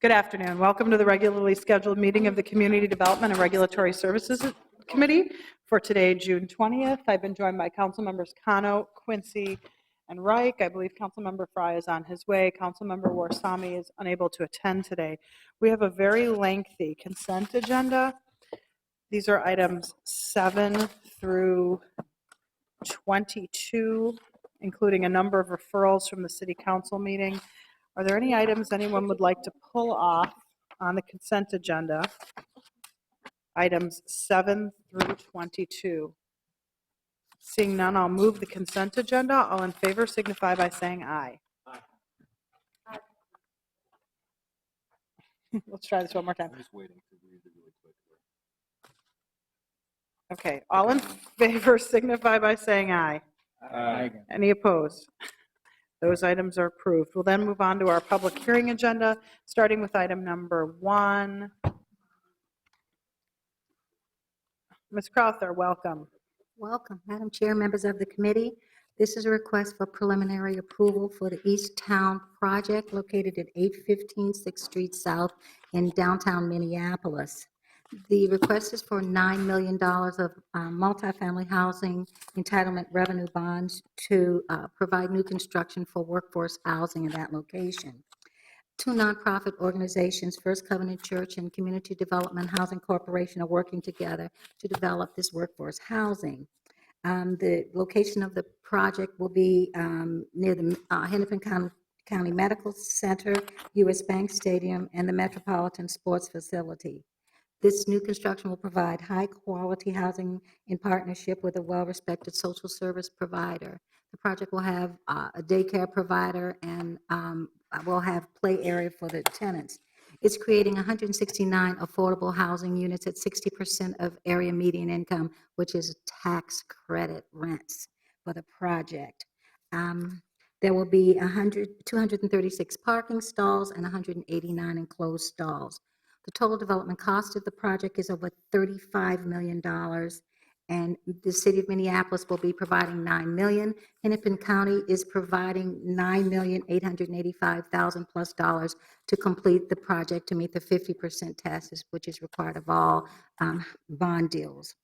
Good afternoon. Welcome to the regularly scheduled meeting of the Community Development and Regulatory Services Committee for today, June 20th. I've been joined by council members Cano, Quincy, and Reich. I believe Councilmember Frye is on his way. Councilmember Warsami is unable to attend today. We have a very lengthy consent agenda. These are items 7 through 22, including a number of referrals from the city council meeting. Are there any items anyone would like to pull off on the consent agenda? Items 7 through 22. Seeing none, I'll move the consent agenda. All in favor signify by saying aye. Aye. Let's try this one more time. I'm just waiting to read it really quick. Okay, all in favor signify by saying aye. Aye. Any opposed? Those items are approved. We'll then move on to our public hearing agenda, starting with item number 1. Ms. Crowther, welcome. Welcome, Madam Chair, members of the committee. This is a request for preliminary approval for the East Town project located at 815 6th Street South in downtown Minneapolis. The request is for $9 million of multifamily housing entitlement revenue bonds to provide new construction for workforce housing in that location. Two nonprofit organizations, First Covenant Church and Community Development Housing Corporation, are working together to develop this workforce housing. The location of the project will be near the Hennepin County Medical Center, U.S. Bank Stadium, and the Metropolitan Sports Facility. This new construction will provide high-quality housing in partnership with a well-respected social service provider. The project will have a daycare provider and will have play area for the tenants. It's creating 169 affordable housing units at 60% of area median income, which is tax credit rents for the project. There will be 236 parking stalls and 189 enclosed stalls. The total development cost of the project is over $35 million, and the city of Minneapolis will be providing $9 million. Hennepin County is providing $9,885,000 plus to complete the project to meet the 50% taxes, which is required of all bond deals.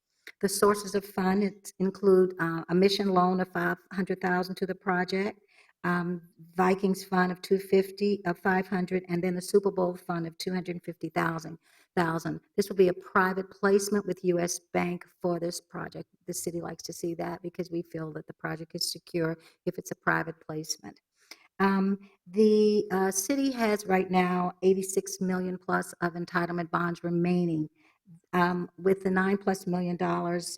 The sources of funds include a mission loan of $500,000 to the project, Vikings fund of $500, and then the Super Bowl fund of $250,000. This will be a private placement with U.S. Bank for this project. The city likes to see that because we feel that the project is secure if it's a private placement. The city has right now $86 million plus of entitlement bonds remaining. With the $9+ million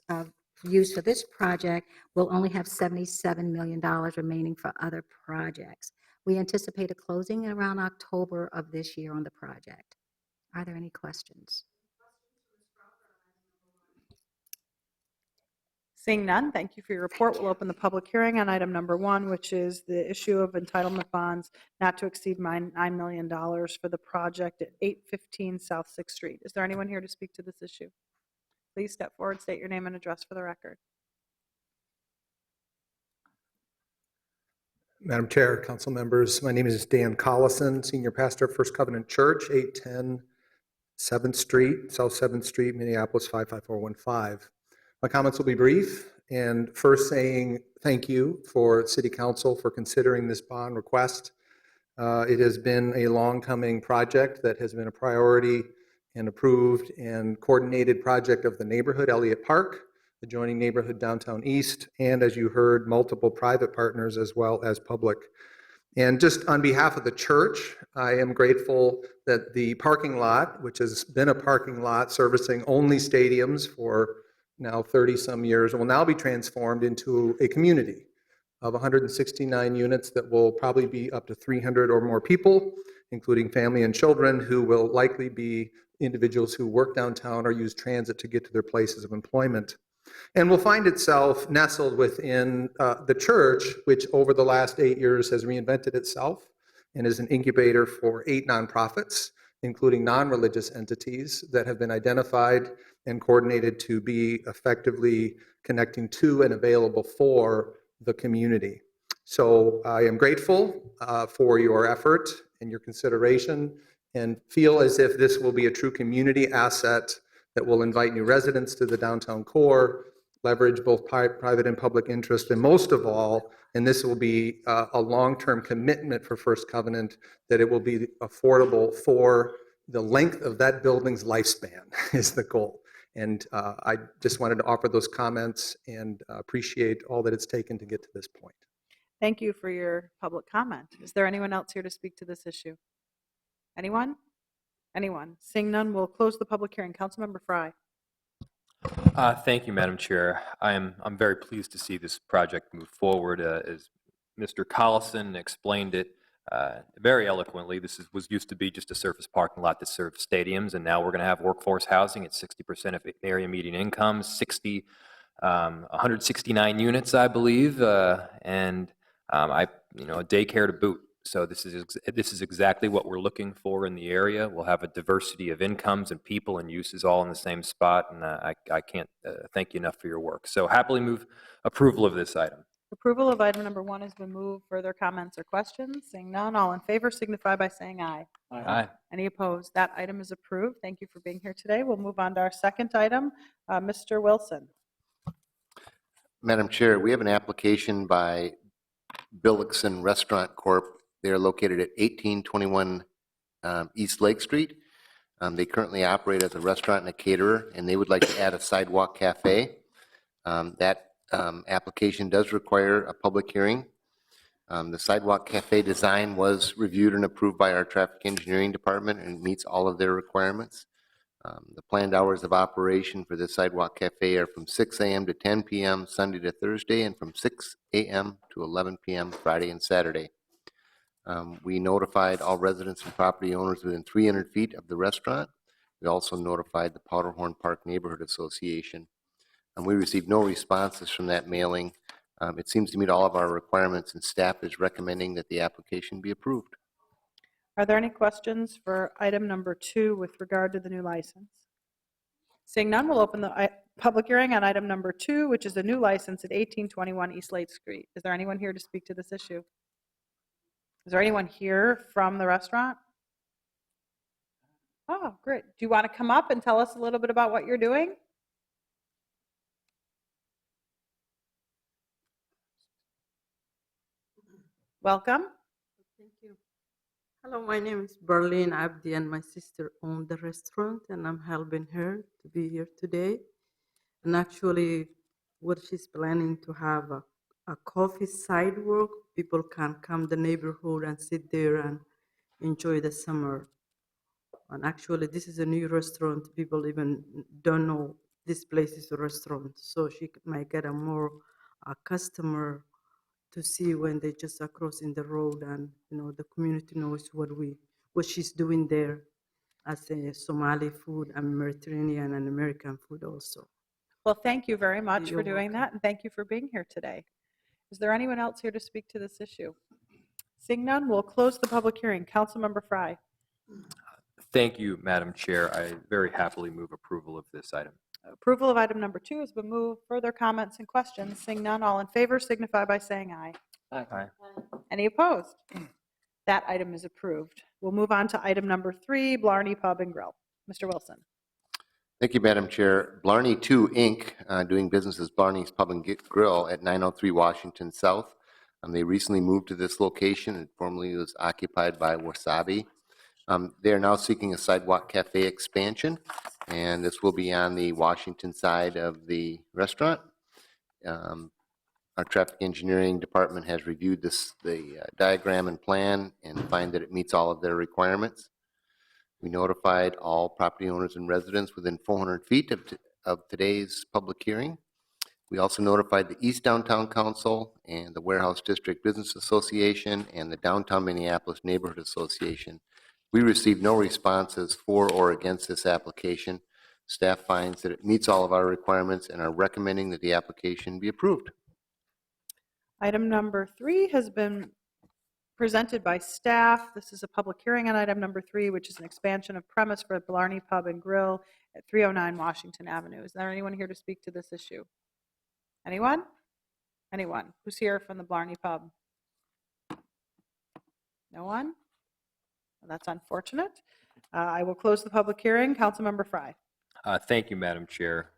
of used for this project, we'll only have $77 million remaining for other projects. We anticipate a closing in around October of this year on the project. Are there any questions? Seeing none, thank you for your report. We'll open the public hearing on item number 1, which is the issue of entitlement bonds not to exceed $9 million for the project at 815 South 6th Street. Is there anyone here to speak to this issue? Please step forward, state your name and address for the record. Madam Chair, council members, my name is Dan Collison, Senior Pastor of First Covenant Church, 810 7th Street, South 7th Street, Minneapolis 55415. My comments will be brief, and first saying thank you for City Council for considering this bond request. It has been a long coming project that has been a priority and approved and coordinated project of the neighborhood, Elliott Park, adjoining neighborhood downtown east, and as you heard, multiple private partners as well as public. And just on behalf of the church, I am grateful that the parking lot, which has been a parking lot servicing only stadiums for now 30 some years, will now be transformed into a community of 169 units that will probably be up to 300 or more people, including family and children, who will likely be individuals who work downtown or use transit to get to their places of employment. And will find itself nestled within the church, which over the last 8 years has reinvented itself and is an incubator for 8 nonprofits, including non-religious entities that have been identified and coordinated to be effectively connecting to and available for the community. So I am grateful for your effort and your consideration, and feel as if this will be a true community asset that will invite new residents to the downtown core, leverage both private and public interest, and most of all, and this will be a long-term commitment for First Covenant, that it will be affordable for the length of that building's lifespan is the goal. And I just wanted to offer those comments and appreciate all that it's taken to get to this point. Thank you for your public comment. Is there anyone else here to speak to this issue? Anyone? Anyone? Seeing none, we'll close the public hearing. Councilmember Frye. Thank you, Madam Chair. I'm very pleased to see this project move forward. As Mr. Collison explained it very eloquently, this was used to be just a surface parking lot that served stadiums, and now we're going to have workforce housing at 60% of area median income, 169 units, I believe, and a daycare to boot. So this is exactly what we're looking for in the area. We'll have a diversity of incomes and people and uses all in the same spot, and I can't thank you enough for your work. So happily move approval of this item. Approval of item number 1 has been moved. Further comments or questions? Seeing none, all in favor signify by saying aye. Aye. Any opposed? That item is approved. Thank you for being here today. We'll move on to our second item. Mr. Wilson. Madam Chair, we have an application by Billickson Restaurant Corp. They are located at 1821 East Lake Street. They currently operate as a restaurant and a caterer, and they would like to add a sidewalk cafe. That application does require a public hearing. The sidewalk cafe design was reviewed and approved by our traffic engineering department and meets all of their requirements. The planned hours of operation for the sidewalk cafe are from 6 a.m. to 10 p.m. Sunday to Thursday, and from 6 a.m. to 11 p.m. Friday and Saturday. We notified all residents and property owners within 300 feet of the restaurant. We also notified the Powderhorn Park Neighborhood Association. We received no responses from that mailing. It seems to meet all of our requirements, and staff is recommending that the application be approved. Are there any questions for item number 2 with regard to the new license? Seeing none, we'll open the public hearing on item number 2, which is a new license at 1821 East Lake Street. Is there anyone here to speak to this issue? Is there anyone here from the restaurant? Oh, great. Do you want to come up and tell us a little bit about what you're doing? Welcome. Thank you. Hello, my name is Berlin Abdi, and my sister owned the restaurant, and I'm helping her to be here today. And actually, what she's planning to have a coffee sidewalk. People can come the neighborhood and sit there and enjoy the summer. And actually, this is a new restaurant. People even don't know this place is a restaurant, so she might get a more customer to see when they just are crossing the road, and the community knows what she's doing there as a Somali food and Mediterranean and American food also. Well, thank you very much You're for doing that, and thank you for being here today. Is there anyone else here to speak to this issue? Seeing none, we'll close the public hearing. Councilmember Frye. Thank you, Madam Chair. I very happily move approval of this item. Approval of item number 2 has been moved. Further comments and questions? Seeing none, all in favor signify by saying aye. Aye. Any opposed? That item is approved. We'll move on to item number 3, Blarney Pub and Grill. Mr. Wilson. Thank you, Madam Chair. Blarney 2 Inc., doing business as Blarney's Pub and Grill at 903 Washington South. They recently moved to this location. It formerly was occupied by Wasabi. They are now seeking a sidewalk cafe expansion, and this will be on the Washington side of the restaurant. Our traffic engineering department has reviewed the diagram and plan and find that it meets all of their requirements. We notified all property owners and residents within 400 feet of today's public hearing. We also notified the East Downtown Council and the Warehouse District Business Association and the Downtown Minneapolis Neighborhood Association. We received no responses for or against this application. Staff finds that it meets all of our requirements and are recommending that the application be approved. Item number 3 has been presented by staff. This is a public hearing on item number 3, which is an expansion of premise for Blarney Pub and Grill at 309 Washington Avenue. Is there anyone here to speak to this issue? Anyone? Anyone? Who's here from the Blarney Pub? No one? Well, that's unfortunate. I will close the public hearing. Councilmember Frye. Thank you, Madam Chair.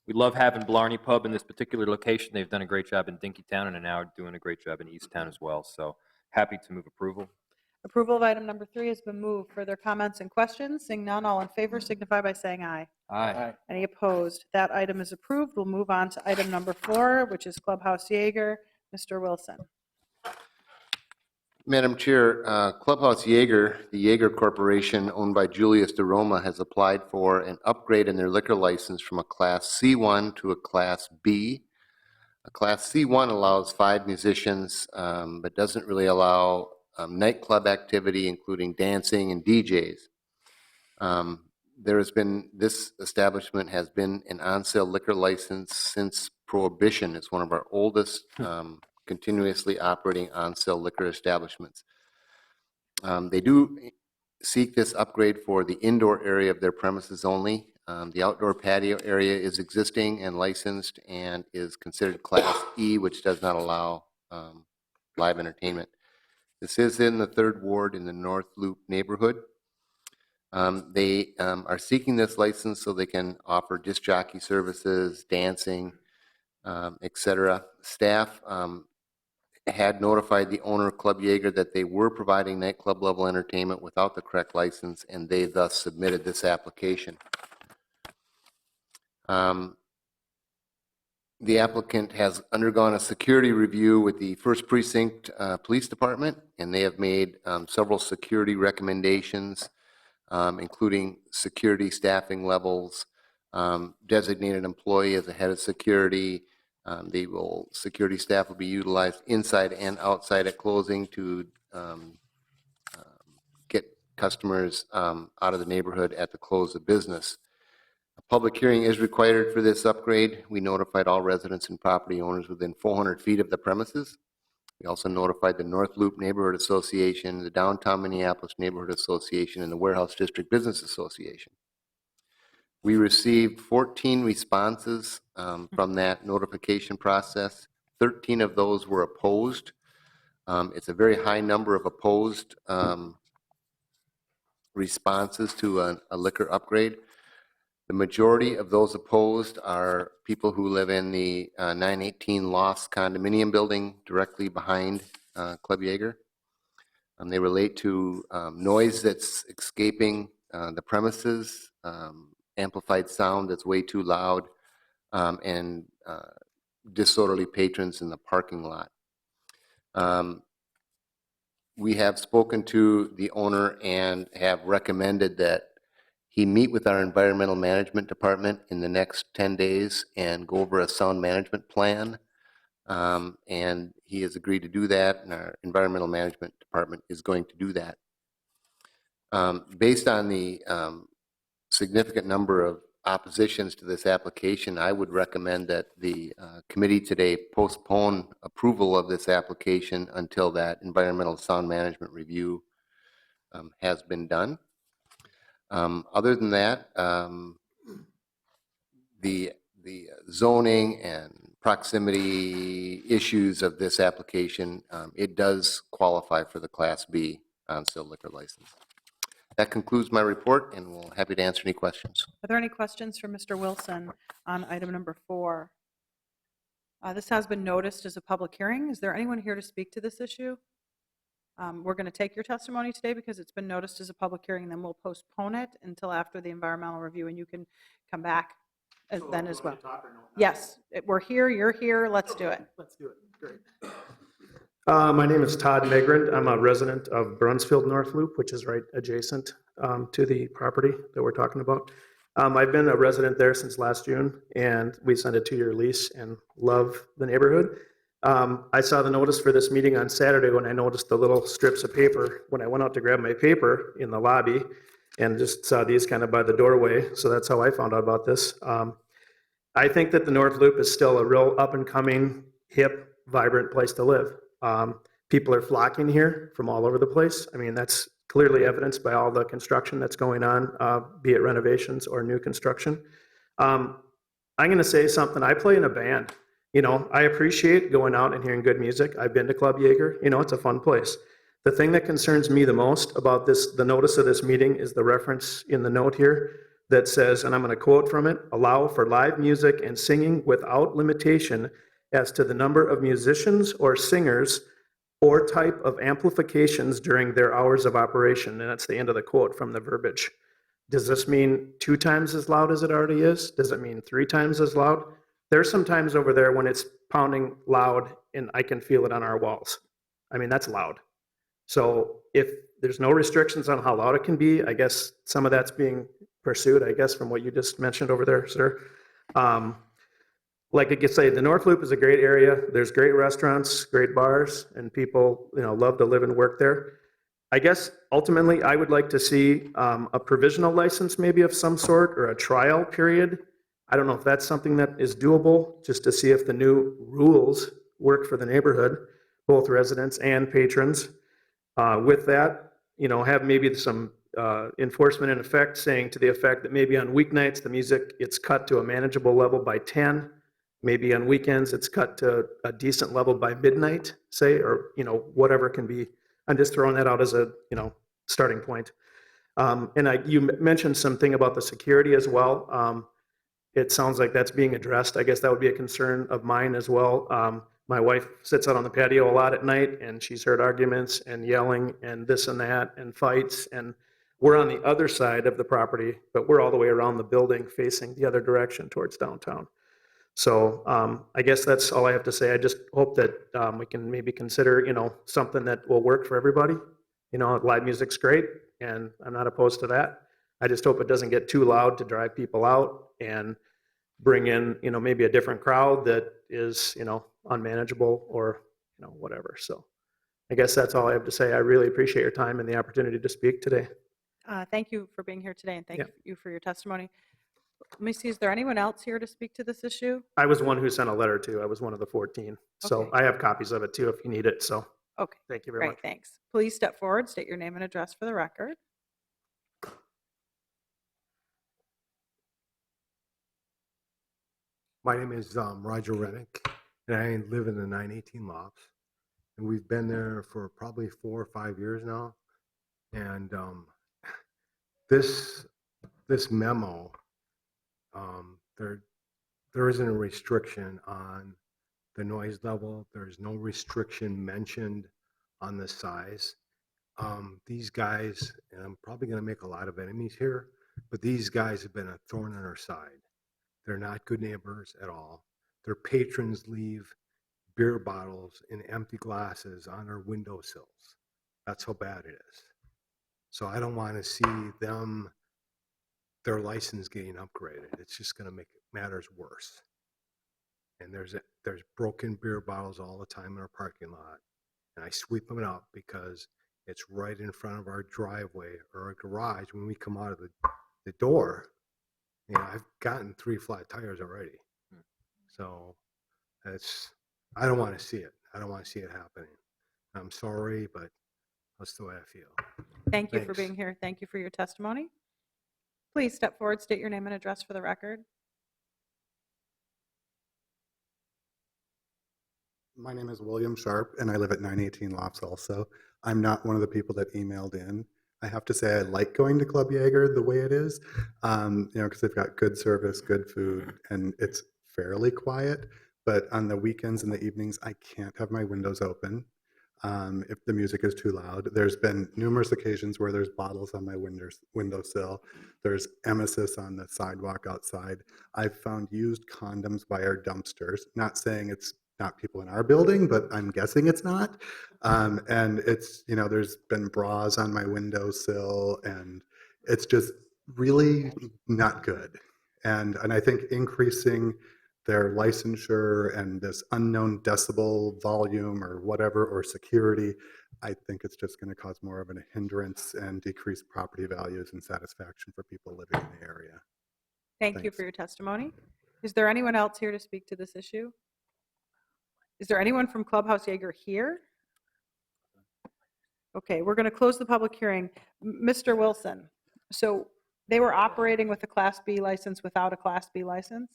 We love having Blarney Pub in this particular location. They've done a great job in Dinkytown and are now doing a great job in Easttown as well. So happy to move approval. Approval of item number 3 has been moved. Further comments and questions? Seeing none, all in favor signify by saying aye. Aye. Any opposed? That item is approved. We'll move on to item number 4, which is Clubhouse Jaeger. Mr. Wilson. Madam Chair, Clubhouse Jaeger, the Jaeger Corporation owned by Julius DeRoma, has applied for an upgrade in their liquor license from a Class C1 to a Class B. A Class C1 allows 5 musicians, but doesn't really allow nightclub activity, including dancing and DJs. This establishment has been an on-sale liquor license since Prohibition. It's one of our oldest continuously operating on-sale liquor establishments. They do seek this upgrade for the indoor area of their premises only. The outdoor patio area is existing and licensed and is considered Class E, which does not allow live entertainment. This is in the 3rd Ward in the North Loop neighborhood. They are seeking this license so they can offer disc jockey services, dancing, etc. Staff had notified the owner of Club Jaeger that they were providing nightclub level entertainment without the correct license, and they thus submitted this application. The applicant has undergone a security review with the 1st Precinct Police Department, and they have made several security recommendations, including security staffing levels, designated employee as a head of security. Security staff will be utilized inside and outside at closing to get customers out of the neighborhood at the close of business. A public hearing is required for this upgrade. We notified all residents and property owners within 400 feet of the premises. We also notified the North Loop Neighborhood Association, the Downtown Minneapolis Neighborhood Association, and the Warehouse District Business Association. We received 14 responses from that notification process. 13 of those were opposed. It's a very high number of opposed responses to a liquor upgrade. The majority of those opposed are people who live in the 918 Lost condominium building directly behind Club Jaeger. They relate to noise that's escaping the premises, amplified sound that's way too loud, and disorderly patrons in the parking lot. We have spoken to the owner and have recommended that he meet with our environmental management department in the next 10 days and go over a sound management plan. And he has agreed to do that, and our environmental management department is going to do that. Based on the significant number of oppositions to this application, I would recommend that the committee today postpone approval of this application until that environmental sound management review has been done. Other than that, the zoning and proximity issues of this application, it does qualify for the Class B on-sale liquor license. That concludes my report, and we're happy to answer any questions. Are there any questions for Mr. Wilson on item number 4? This has been noticed as a public hearing. Is there anyone here to speak to this issue? We're going to take your testimony today because it's been noticed as a public hearing, and then we'll postpone it until after the environmental review, and you can come back then as well. Yes, we're here, you're here, let's do it. Let's do it. Great. My name is Todd Negra. I'm a resident of Brunsfield North Loop, which is right adjacent to the property that we're talking about. I've been a resident there since last June, and we signed a 2-year lease and love the neighborhood. I saw the notice for this meeting on Saturday when I noticed the little strips of paper when I went out to grab my paper in the lobby, and just saw these kind of by the doorway. So that's how I found out about this. I think that the North Loop is still a real up-and-coming, hip, vibrant place to live. People are flocking here from all over the place. I mean, that's clearly evidenced by all the construction that's going on, be it renovations or new construction. I'm going to say something. I play in a band. You know, I appreciate going out and hearing good music. I've been to Club Jaeger. You know, it's a fun place. The thing that concerns me the most about this, the notice of this meeting, is the reference in the note here that says, and I'm going to quote from it, "Allow for live music and singing without limitation as to the number of musicians or singers or type of amplifications during their hours of operation." And that's the end of the quote from the verbiage. Does this mean 2 times as loud as it already is? Does it mean 3 times as loud? There's some times over there when it's pounding loud and I can feel it on our walls. I mean, that's loud. So if there's no restrictions on how loud it can be, I guess some of that's being pursued, I guess, from what you just mentioned over there, sir. Like I could say, the North Loop is a great area. There's great restaurants, great bars, and people, love to live and work there. I guess ultimately, I would like to see a provisional license maybe of some sort, or a trial period. I don't know if that's something that is doable, just to see if the new rules work for the neighborhood, both residents and patrons. With that, have maybe some enforcement in effect, saying to the effect that maybe on weeknights, the music gets cut to a manageable level by 10. Maybe on weekends, it's cut to a decent level by midnight, say, or, whatever can be. I'm just throwing that out as a, starting point. And you mentioned something about the security as well. It sounds like that's being addressed. I guess that would be a concern of mine as well. My wife sits out on the patio a lot at night, and she's heard arguments and yelling and this and that and fights. And we're on the other side of the property, but we're all the way around the building facing the other direction towards downtown. So I guess that's all I have to say. I just hope that we can maybe consider, something that will work for everybody. Live music's great, and I'm not opposed to that. I just hope it doesn't get too loud to drive people out and bring in, maybe a different crowd that is, unmanageable or, whatever. So I guess that's all I have to say. I really appreciate your time and the opportunity to speak today. Thank you for being here today, and thank Yeah. you for your testimony. Let me see, is there anyone else here to speak to this issue? I was one who sent a letter too. I was one of the 14. So Okay. I have copies of it too if you need it. So Okay, thank you very great, much. thanks. Please step forward, state your name and address for the record. My name is Roger Rennick, and I live in the 918 Lofts. And we've been there for probably 4 or 5 years now. And this memo, there isn't a restriction on the noise level. There's no restriction mentioned on the size. These guys, and I'm probably going to make a lot of enemies here, but these guys have been a thorn in our side. They're not good neighbors at all. Their patrons leave beer bottles in empty glasses on our windowsills. That's how bad it is. So I don't want to see their license getting upgraded. It's just going to make matters worse. And there's broken beer bottles all the time in our parking lot. And I sweep them up because it's right in front of our driveway or our garage. When we come out of the door, I've gotten 3 flat tires already. So I don't want to see it. I don't want to see it happening. I'm sorry, but that's the way I feel. Thank you for Thanks. being here. Thank you for your testimony. Please step forward, state your name and address for the record. My name is William Sharp, and I live at 918 Lofts also. I'm not one of the people that emailed in. I have to say I like going to Club Jaeger the way it is, because they've got good service, good food, and it's fairly quiet. But on the weekends and the evenings, I can't have my windows open if the music is too loud. There's been numerous occasions where there's bottles on my windowsill. There's emesis on the sidewalk outside. I've found used condoms by our dumpsters. Not saying it's not people in our building, but I'm guessing it's not. And it's, there's been bras on my windowsill, and it's just really not good. And I think increasing their licensure and this unknown decibel volume or whatever, or security, I think it's just going to cause more of a hindrance and decrease property values and satisfaction for people living in the area. Thank you Thanks. for your testimony. Is there anyone else here to speak to this issue? Is there anyone from Clubhouse Jaeger here? Okay, we're going to close the public hearing. Mr. Wilson, so they were operating with a Class B license without a Class B license?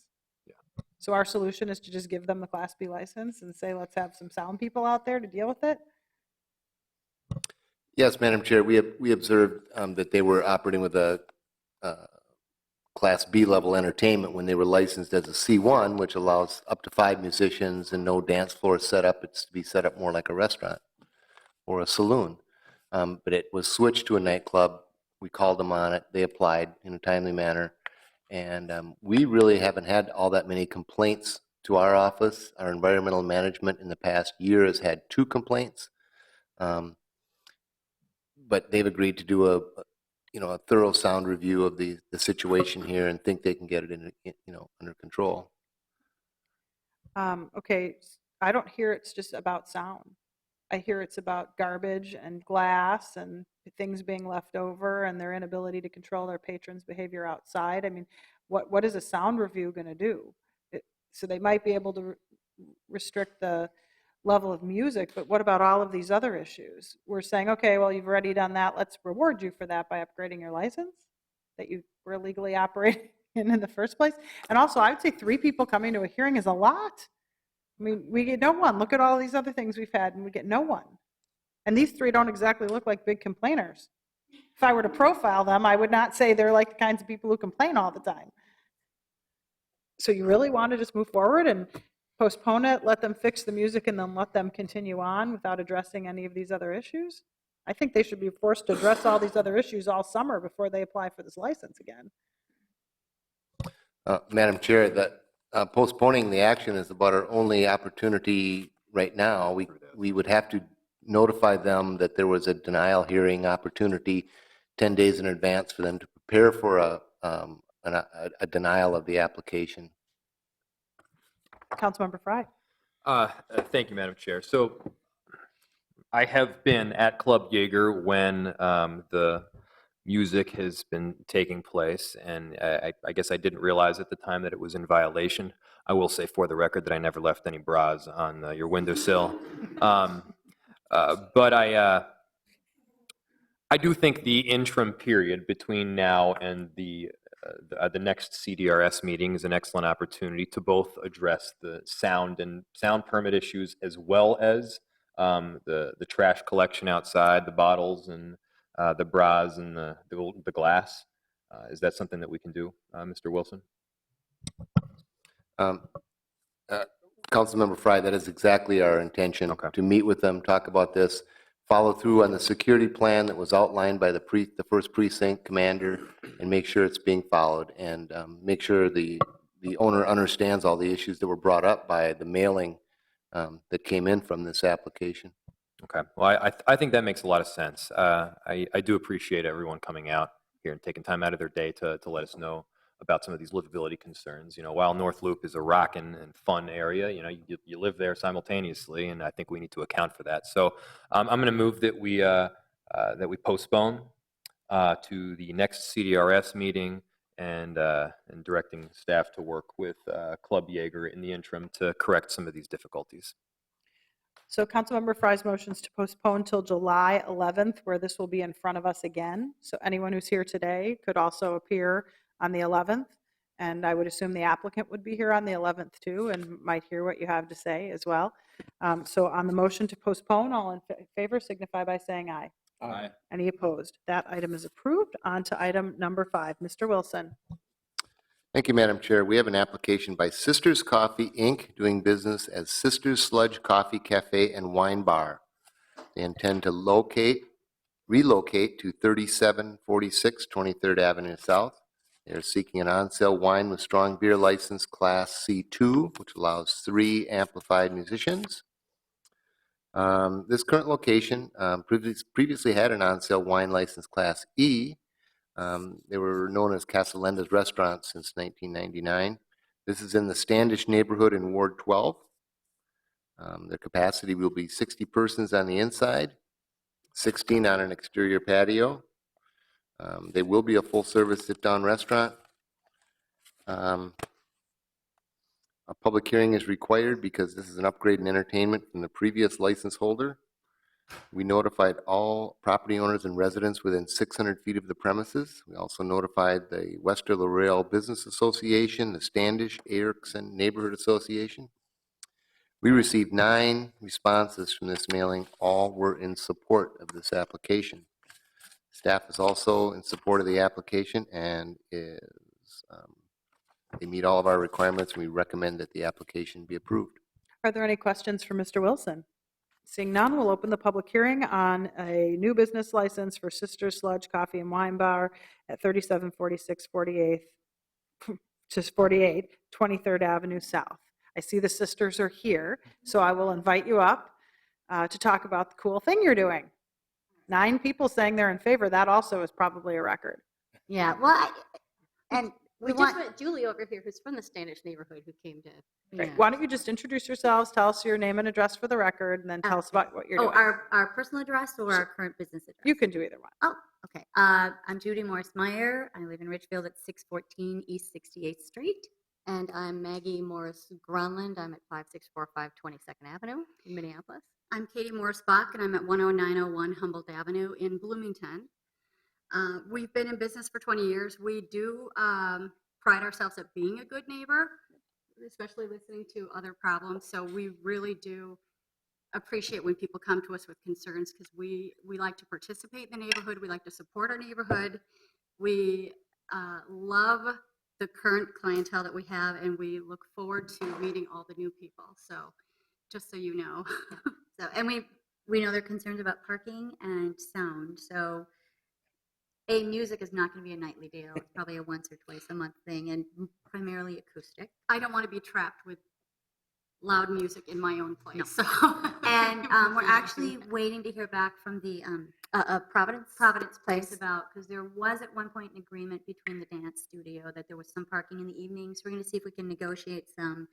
Yeah. So our solution is to just give them the Class B license and say, let's have some sound people out there to deal with it? Yes, Madam Chair, we observed that they were operating with a Class B level entertainment when they were licensed as a C1, which allows up to 5 musicians and no dance floor setup. It's to be set up more like a restaurant or a saloon. But it was switched to a nightclub. We called them on it. They applied in a timely manner. And we really haven't had all that many complaints to our office. Our environmental management in the past year has had 2 complaints. But they've agreed to do a thorough sound review of the situation here and think they can get it under control. Okay, I don't hear it's just about sound. I hear it's about garbage and glass and things being left over and their inability to control their patrons' behavior outside. I mean, what is a sound review going to do? So they might be able to restrict the level of music, but what about all of these other issues? We're saying, okay, well, you've already done that. Let's reward you for that by upgrading your license that you were illegally operating in the first place. And also, I would say 3 people coming to a hearing is a lot. I mean, we get no one. Look at all these other things we've had, and we get no one. And these 3 don't exactly look like big complainers. If I were to profile them, I would not say they're like the kinds of people who complain all the time. So you really want to just move forward and postpone it, let them fix the music, and then let them continue on without addressing any of these other issues? I think they should be forced to address all these other issues all summer before they apply for this license again. Madam Chair, that postponing the action is about our only opportunity right now. We would have to notify them that there was a denial hearing opportunity 10 days in advance for them to prepare for a denial of the application. Councilmember Frye. Thank you, Madam Chair. So I have been at Club Jaeger when the music has been taking place, and I guess I didn't realize at the time that it was in violation. I will say for the record that I never left any bras on your windowsill. But I do think the interim period between now and the next CDRS meeting is an excellent opportunity to both address the sound permit issues as well as the trash collection outside, the bottles and the bras and the glass. Is that something that we can do, Mr. Wilson? Councilmember Frye, that is exactly our intention, to meet with them, talk about this, follow through on the security plan that was outlined by the first precinct commander, and make sure it's being followed, and make sure the owner understands all the issues that were brought up by the mailing that came in from this application. Okay. Well, I think that makes a lot of sense. I do appreciate everyone coming out here and taking time out of their day to let us know about some of these livability concerns. While North Loop is a rockin' and fun area, you live there simultaneously, and I think we need to account for that. So I'm going to move that we postpone to the next CDRS meeting and directing staff to work with Club Jaeger in the interim to correct some of these difficulties. So Councilmember Frye's motions to postpone till July 11th, where this will be in front of us again. So anyone who's here today could also appear on the 11th. And I would assume the applicant would be here on the 11th too, and might hear what you have to say as well. So on the motion to postpone, all in favor signify by saying aye. Aye. Any opposed? That item is approved. On to item number 5. Mr. Wilson. Thank you, Madam Chair. We have an application by Sisters Coffee, Inc., doing business as Sisters Sledge Coffee Cafe and Wine Bar. They intend to relocate to 3746 23rd Avenue South. They are seeking an on-sale wine with strong beer license Class C2, which allows 3 amplified musicians. This current location previously had an on-sale wine license Class E. They were known as Casalenda's Restaurants since 1999. This is in the Standish neighborhood in Ward 12. Their capacity will be 60 persons on the inside, 16 on an exterior patio. They will be a full-service sit-down restaurant. A public hearing is required because this is an upgrade in entertainment from the previous license holder. We notified all property owners and residents within 600 feet of the premises. We also notified the Wester L'Oreal Business Association, the Standish Erickson Neighborhood Association. We received 9 responses from this mailing. All were in support of this application. Staff is also in support of the application and they meet all of our requirements. We recommend that the application be approved. Are there any questions for Mr. Wilson? Seeing none, we'll open the public hearing on a new business license for Sister Sledge Coffee and Wine Bar at 3746 48th, just 48, 23rd Avenue South. I see the sisters are here, so I will invite you up to talk about the cool thing you're doing. 9 people saying they're in favor. That also is probably a record. Yeah, well, and We we just want, met Julie over here, who's from the Standish neighborhood, who came to. Great. yeah. Why don't you just introduce yourselves, tell us your name and address for the record, and then tell us about what you're Oh, doing. our personal address or our current business address? You can do either one. Oh, okay. I'm Judy Morris Meyer. I live in Richfield at 614 East 68th Street. And I'm Maggie Morris Grunland. I'm at 5645 22nd Avenue in Minneapolis. I'm Katie Morris Bach, and I'm at 10901 Humboldt Avenue in Bloomington. We've been in business for 20 years. We do pride ourselves at being a good neighbor, especially listening to other problems. So we really do appreciate when people come to us with concerns because we like to participate in the neighborhood. We like to support our neighborhood. We love the current clientele that we have, and we look forward to meeting all the new people. So just so you know. So, and we know there are concerns about parking and sound. So music is not going to be a nightly deal. It's probably a once or twice a month thing and primarily acoustic. I don't want to be trapped with loud music in my own place. No. So. And we're actually waiting to hear back from the Providence Place about, because there was at one point an agreement between the dance studio that there was some parking in the evening. So we're going to see if we can negotiate some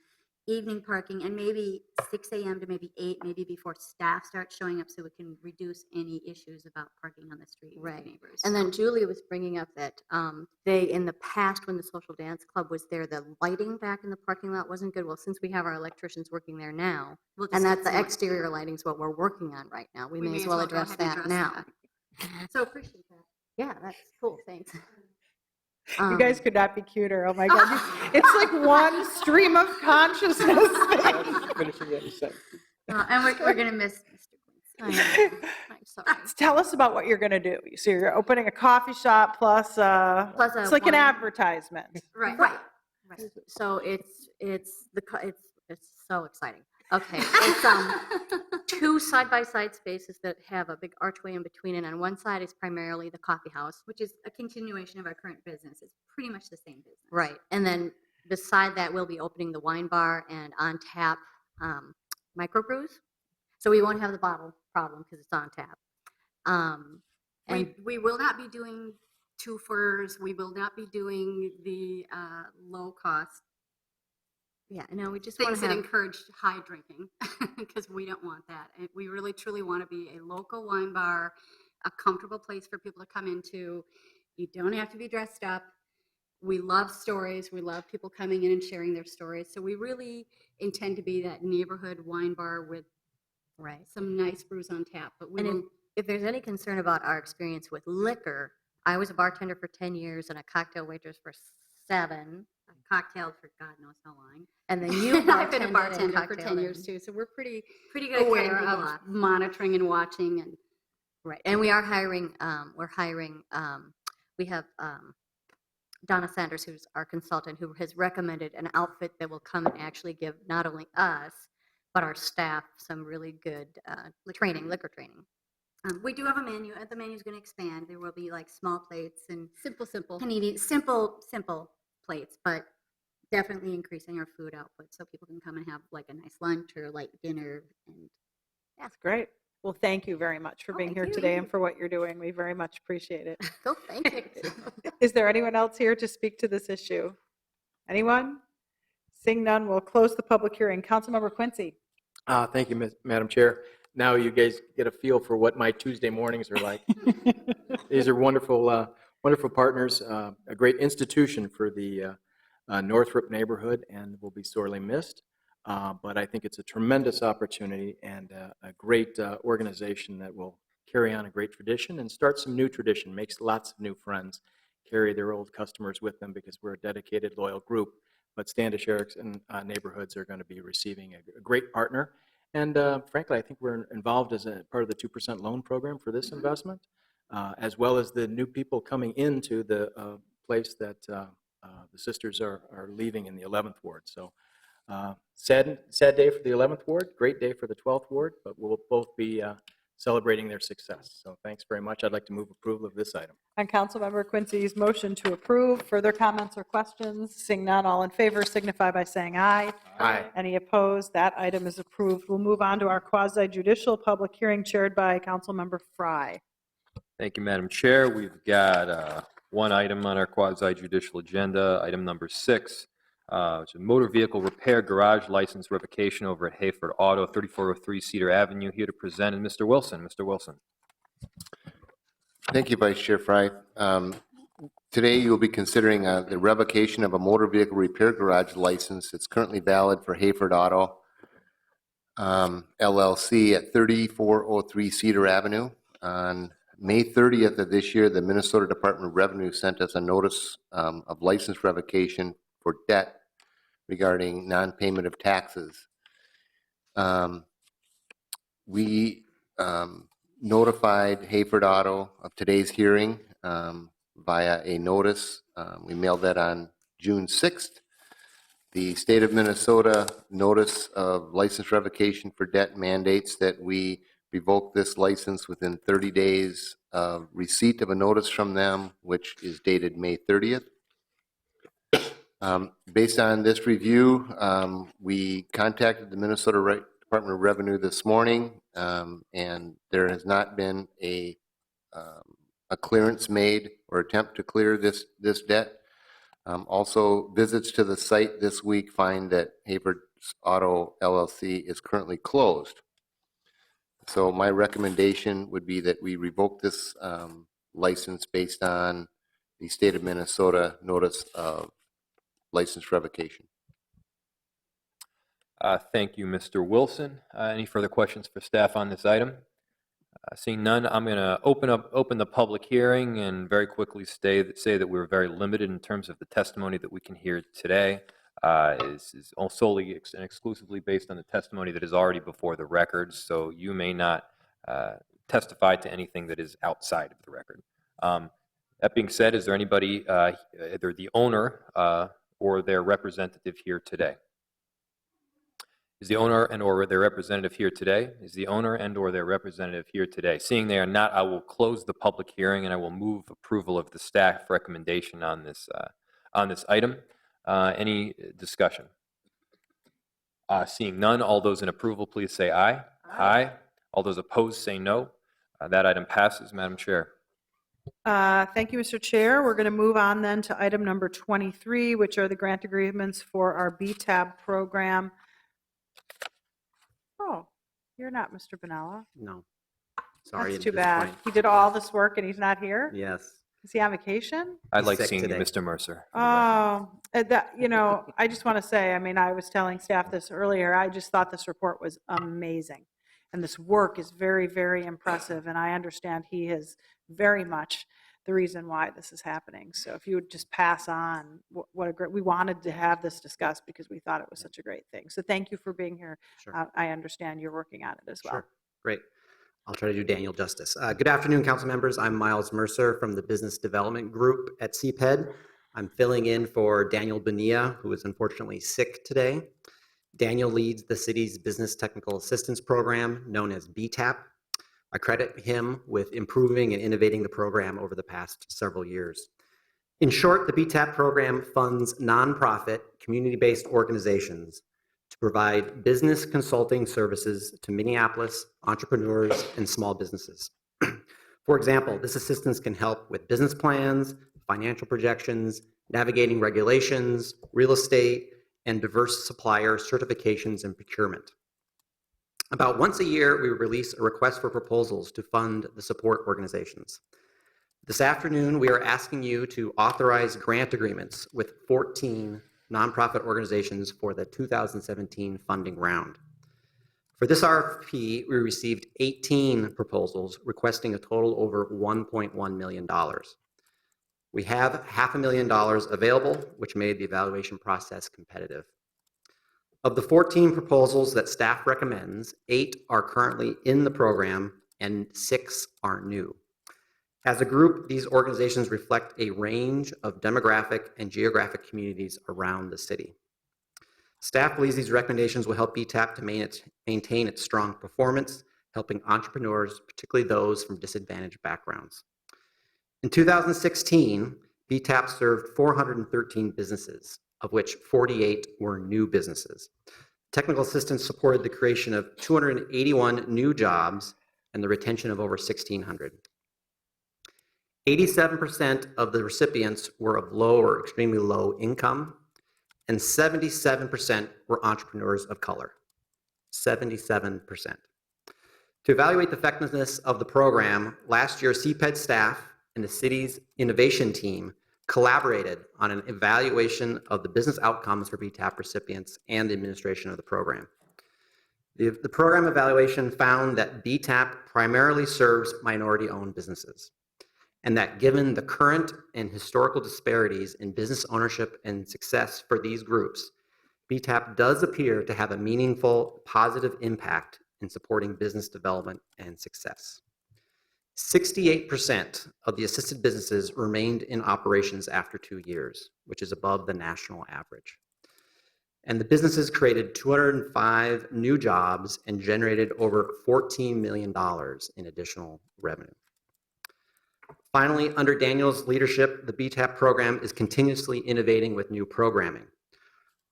evening parking and maybe 6 a.m. to maybe 8, maybe before staff starts showing up so we can reduce any issues about parking on the street with the Right. neighbors. And then Julie was bringing up that they, in the past, when the social dance club was there, the lighting back in the parking lot wasn't good. Well, since we have our electricians working there now, We'll just and get that's the some more- exterior lighting is what we're working on right now. We We may as well go address ahead and that address now. that. So appreciate that. Yeah, that's cool. Thanks. You guys could not be cuter. Oh my God. It's like one stream of consciousness thing. And we're going to miss Mr. Quincy. I'm sorry. Tell us about what you're going to do. So you're opening a coffee shop plus Plus a it's like an wine- advertisement. Right. Right. So it's so exciting. Okay, it's 2 side-by-side spaces that have a big archway in between, and on one side is primarily the coffee house. Which is a continuation of our current business. It's pretty much the same business. Right, and then beside that, we'll be opening the wine bar and on tap microbrews. So we won't have the bottle problem because it's on tap. And We will not be doing twofers. We will not be doing the low cost yeah, no, we just want things to that have, encourage high drinking because we don't want that. And we really truly want to be a local wine bar, a comfortable place for people to come into. You don't have to be dressed up. We love stories. We love people coming in and sharing their stories. So we really intend to be that neighborhood wine bar with right. some nice brews on tap. But we And will, if there's any concern about our experience with liquor, I was a bartender for 10 years and a cocktail waitress for 7. Cocktail for God knows how long. And then you I've been a bartended and bartender for 10 cocktailed years and- too. So we're pretty Pretty good at cutting aware people of off. monitoring and watching. And Right, and we are hiring, we have Donna Sanders, who's our consultant, who has recommended an outfit that will come and actually give not only us, but our staff some really good liquor training. We do have a menu. The menu's going to expand. There will be like small plates and simple. Canadian, simple plates, but definitely increasing our food output so people can come and have like a nice lunch or light dinner. And That's great. Well, thank you very much for Oh, being thank here you. today and for what you're doing. We very much appreciate it. Cool, thank you. Is there anyone else here to speak to this issue? Anyone? Seeing none, we'll close the public hearing. Councilmember Quincy. Thank you, Madam Chair. Now you guys get a feel for what my Tuesday mornings are like. These are wonderful, wonderful partners, a great institution for the Northrop neighborhood, and will be sorely missed. But I think it's a tremendous opportunity and a great organization that will carry on a great tradition and start some new tradition, makes lots of new friends, carry their old customers with them because we're a dedicated, loyal group. but Standish Erickson neighborhoods are going to be receiving a great partner. And frankly, I think we're involved as a part of the 2% loan program for this investment, as well as the new people coming into the place that the sisters are leaving in the 11th Ward. So sad day for the 11th Ward, great day for the 12th Ward, but we'll both be celebrating their success. So thanks very much. I'd like to move approval of this item. On Councilmember Quincy's motion to approve, further comments or questions? Seeing none, all in favor signify by saying aye. Aye. Any opposed? That item is approved. We'll move on to our quasi-judicial public hearing chaired by Councilmember Frye. Thank you, Madam Chair. We've got one item on our quasi-judicial agenda, item number 6, which is motor vehicle repair garage license revocation over at Hayford Auto, 3403 Cedar Avenue. Here to present is Mr. Wilson. Mr. Wilson. Thank you, Vice Chair Frye. Today, you'll be considering the revocation of a motor vehicle repair garage license. It's currently valid for Hayford Auto LLC at 3403 Cedar Avenue. On May 30th of this year, the Minnesota Department of Revenue sent us a notice of license revocation for debt regarding non-payment of taxes. We notified Hayford Auto of today's hearing via a notice. We mailed that on June 6th. The state of Minnesota notice of license revocation for debt mandates that we revoke this license within 30 days of receipt of a notice from them, which is dated May 30th. Based on this review, we contacted the Minnesota Department of Revenue this morning, and there has not been a clearance made or attempt to clear this debt. Also, visits to the site this week find that Hayford Auto LLC is currently closed. So my recommendation would be that we revoke this license based on the state of Minnesota notice of license revocation. Thank you, Mr. Wilson. Any further questions for staff on this item? Seeing none, I'm going to open the public hearing and very quickly say that we're very limited in terms of the testimony that we can hear today. Is solely and exclusively based on the testimony that is already before the record, so you may not testify to anything that is outside of the record. That being said, is there anybody, either the owner or their representative here today? Is the owner and or their representative here today? Is the owner and or their representative here today? Seeing they are not, I will close the public hearing and I will move approval of the staff recommendation on this item. Any discussion? Seeing none, all those in approval, please say aye. Aye. All those opposed, say no. That item passes, Madam Chair. Thank you, Mr. Chair. We're going to move on then to item number 23, which are the grant agreements for our BTAB program. Oh, you're not Mr. Bonella. No. Sorry. That's at too this bad. point. He did all this work and he's not here? Yes. Is he on vacation? I'd He's like sick seeing today. Mr. Mercer. Oh, I just want to say, I mean, I was telling staff this earlier, I just thought this report was amazing. And this work is very, very impressive. And I understand he is very much the reason why this is happening. So if you would just pass on, what a great, we wanted to have this discussed because we thought it was such a great thing. So thank you for being here. Sure. I understand you're working on it as well. Sure. Great. I'll try to do Daniel justice. Good afternoon, council members. I'm Miles Mercer from the Business Development Group at CPED. I'm filling in for Daniel Bonilla, who is unfortunately sick today. Daniel leads the city's Business Technical Assistance Program, known as BTAP. I credit him with improving and innovating the program over the past several years. In short, the BTAP program funds nonprofit, community-based organizations to provide business consulting services to Minneapolis entrepreneurs and small businesses. For example, this assistance can help with business plans, financial projections, navigating regulations, real estate, and diverse supplier certifications and procurement. About once a year, we release a request for proposals to fund the support organizations. This afternoon, we are asking you to authorize grant agreements with 14 nonprofit organizations for the 2017 funding round. For this RFP, we received 18 proposals requesting a total over $1.1 million. We have $500,000 available, which made the evaluation process competitive. Of the 14 proposals that staff recommends, 8 are currently in the program and 6 are new. As a group, these organizations reflect a range of demographic and geographic communities around the city. Staff believes these recommendations will help BTAP to maintain its strong performance, helping entrepreneurs, particularly those from disadvantaged backgrounds. In 2016, BTAP served 413 businesses, of which 48 were new businesses. Technical assistance supported the creation of 281 new jobs and the retention of over 1,600. 87% of the recipients were of low or extremely low income, and 77% were entrepreneurs of color. 77%. To evaluate the effectiveness of the program, last year CPED staff and the city's innovation team collaborated on an evaluation of the business outcomes for BTAP recipients and the administration of the program. The program evaluation found that BTAP primarily serves minority-owned businesses, and that given the current and historical disparities in business ownership and success for these groups, BTAP does appear to have a meaningful, positive impact in supporting business development and success. 68% of the assisted businesses remained in operations after 2 years, which is above the national average. And the businesses created 205 new jobs and generated over $14 million in additional revenue. Finally, under Daniel's leadership, the BTAP program is continuously innovating with new programming.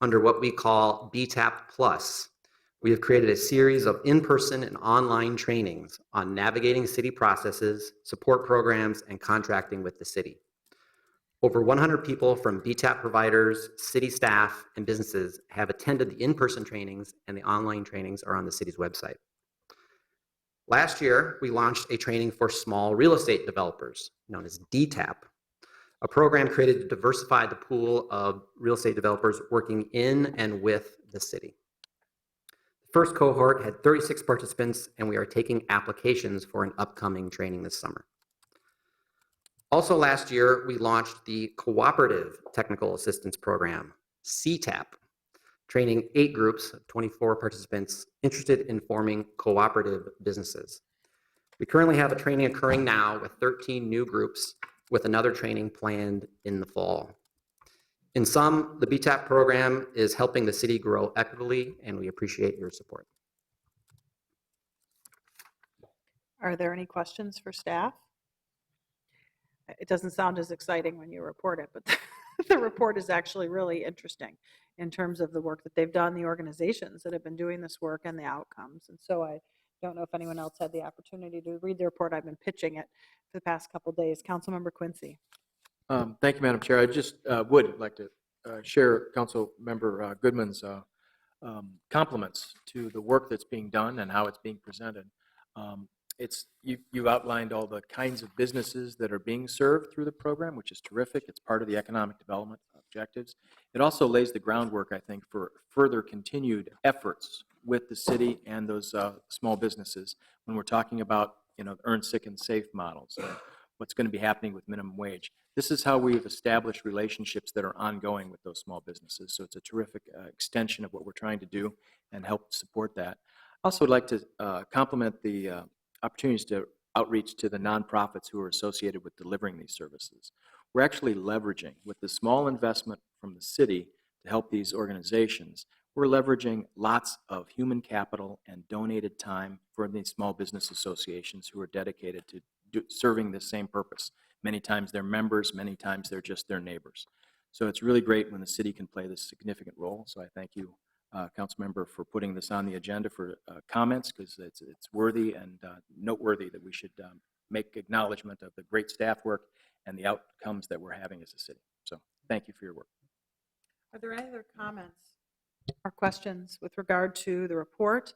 Under what we call BTAP Plus, we have created a series of in-person and online trainings on navigating city processes, support programs, and contracting with the city. Over 100 people from BTAP providers, city staff, and businesses have attended the in-person trainings, and the online trainings are on the city's website. Last year, we launched a training for small real estate developers, known as DTAP, a program created to diversify the pool of real estate developers working in and with the city. The first cohort had 36 participants, and we are taking applications for an upcoming training this summer. Also last year, we launched the Cooperative Technical Assistance Program, CTAP, training 8 groups of 24 participants interested in forming cooperative businesses. We currently have a training occurring now with 13 new groups, with another training planned in the fall. In sum, the BTAP program is helping the city grow equitably, and we appreciate your support. Are there any questions for staff? It doesn't sound as exciting when you report it, but the report is actually really interesting in terms of the work that they've done, the organizations that have been doing this work, and the outcomes. And so I don't know if anyone else had the opportunity to read the report. I've been pitching it for the past couple of days. Councilmember Quincy. Thank you, Madam Chair. I just would like to share Councilmember Goodman's compliments to the work that's being done and how it's being presented. You outlined all the kinds of businesses that are being served through the program, which is terrific. It's part of the economic development objectives. It also lays the groundwork, I think, for further continued efforts with the city and those small businesses when we're talking about, earn, sick, and safe models and what's going to be happening with minimum wage. This is how we've established relationships that are ongoing with those small businesses. So it's a terrific extension of what we're trying to do and help support that. I also would like to compliment the opportunities to outreach to the nonprofits who are associated with delivering these services. We're actually leveraging, with the small investment from the city to help these organizations, we're leveraging lots of human capital and donated time for these small business associations who are dedicated to serving the same purpose. Many times they're members, many times they're just their neighbors. So it's really great when the city can play this significant role. So I thank you, Councilmember, for putting this on the agenda for comments, because it's worthy and noteworthy that we should make acknowledgement of the great staff work and the outcomes that we're having as a city. So thank you for your work. Are there any other comments or questions with regard to the report?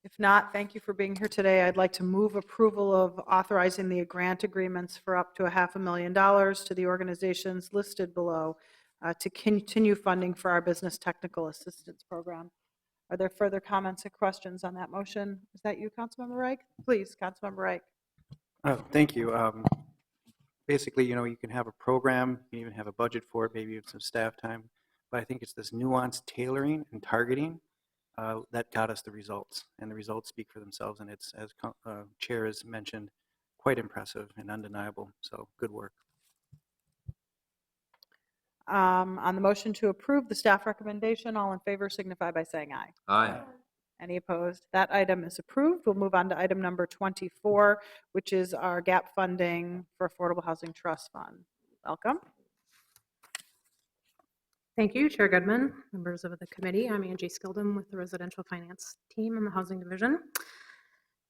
If not, thank you for being here today. I'd like to move approval of authorizing the grant agreements for up to $500,000 to the organizations listed below to continue funding for our business technical assistance program. Are there further comments or questions on that motion? Is that you, Councilmember Ike? Please, Councilmember Ike. Oh, thank you. basically, you can have a program, you can even have a budget for it, maybe even some staff time. But I think it's this nuanced tailoring and targeting that got us the results. And the results speak for themselves. And it's, as Chair has mentioned, quite impressive and undeniable. So good work. On the motion to approve the staff recommendation, all in favor signify by saying aye. Aye. Any opposed? That item is approved. We'll move on to item number 24, which is our gap funding for Affordable Housing Trust Fund. Welcome. Thank you, Chair Goodman, members of the committee. I'm Angie Skildum with the Residential Finance Team in the Housing Division.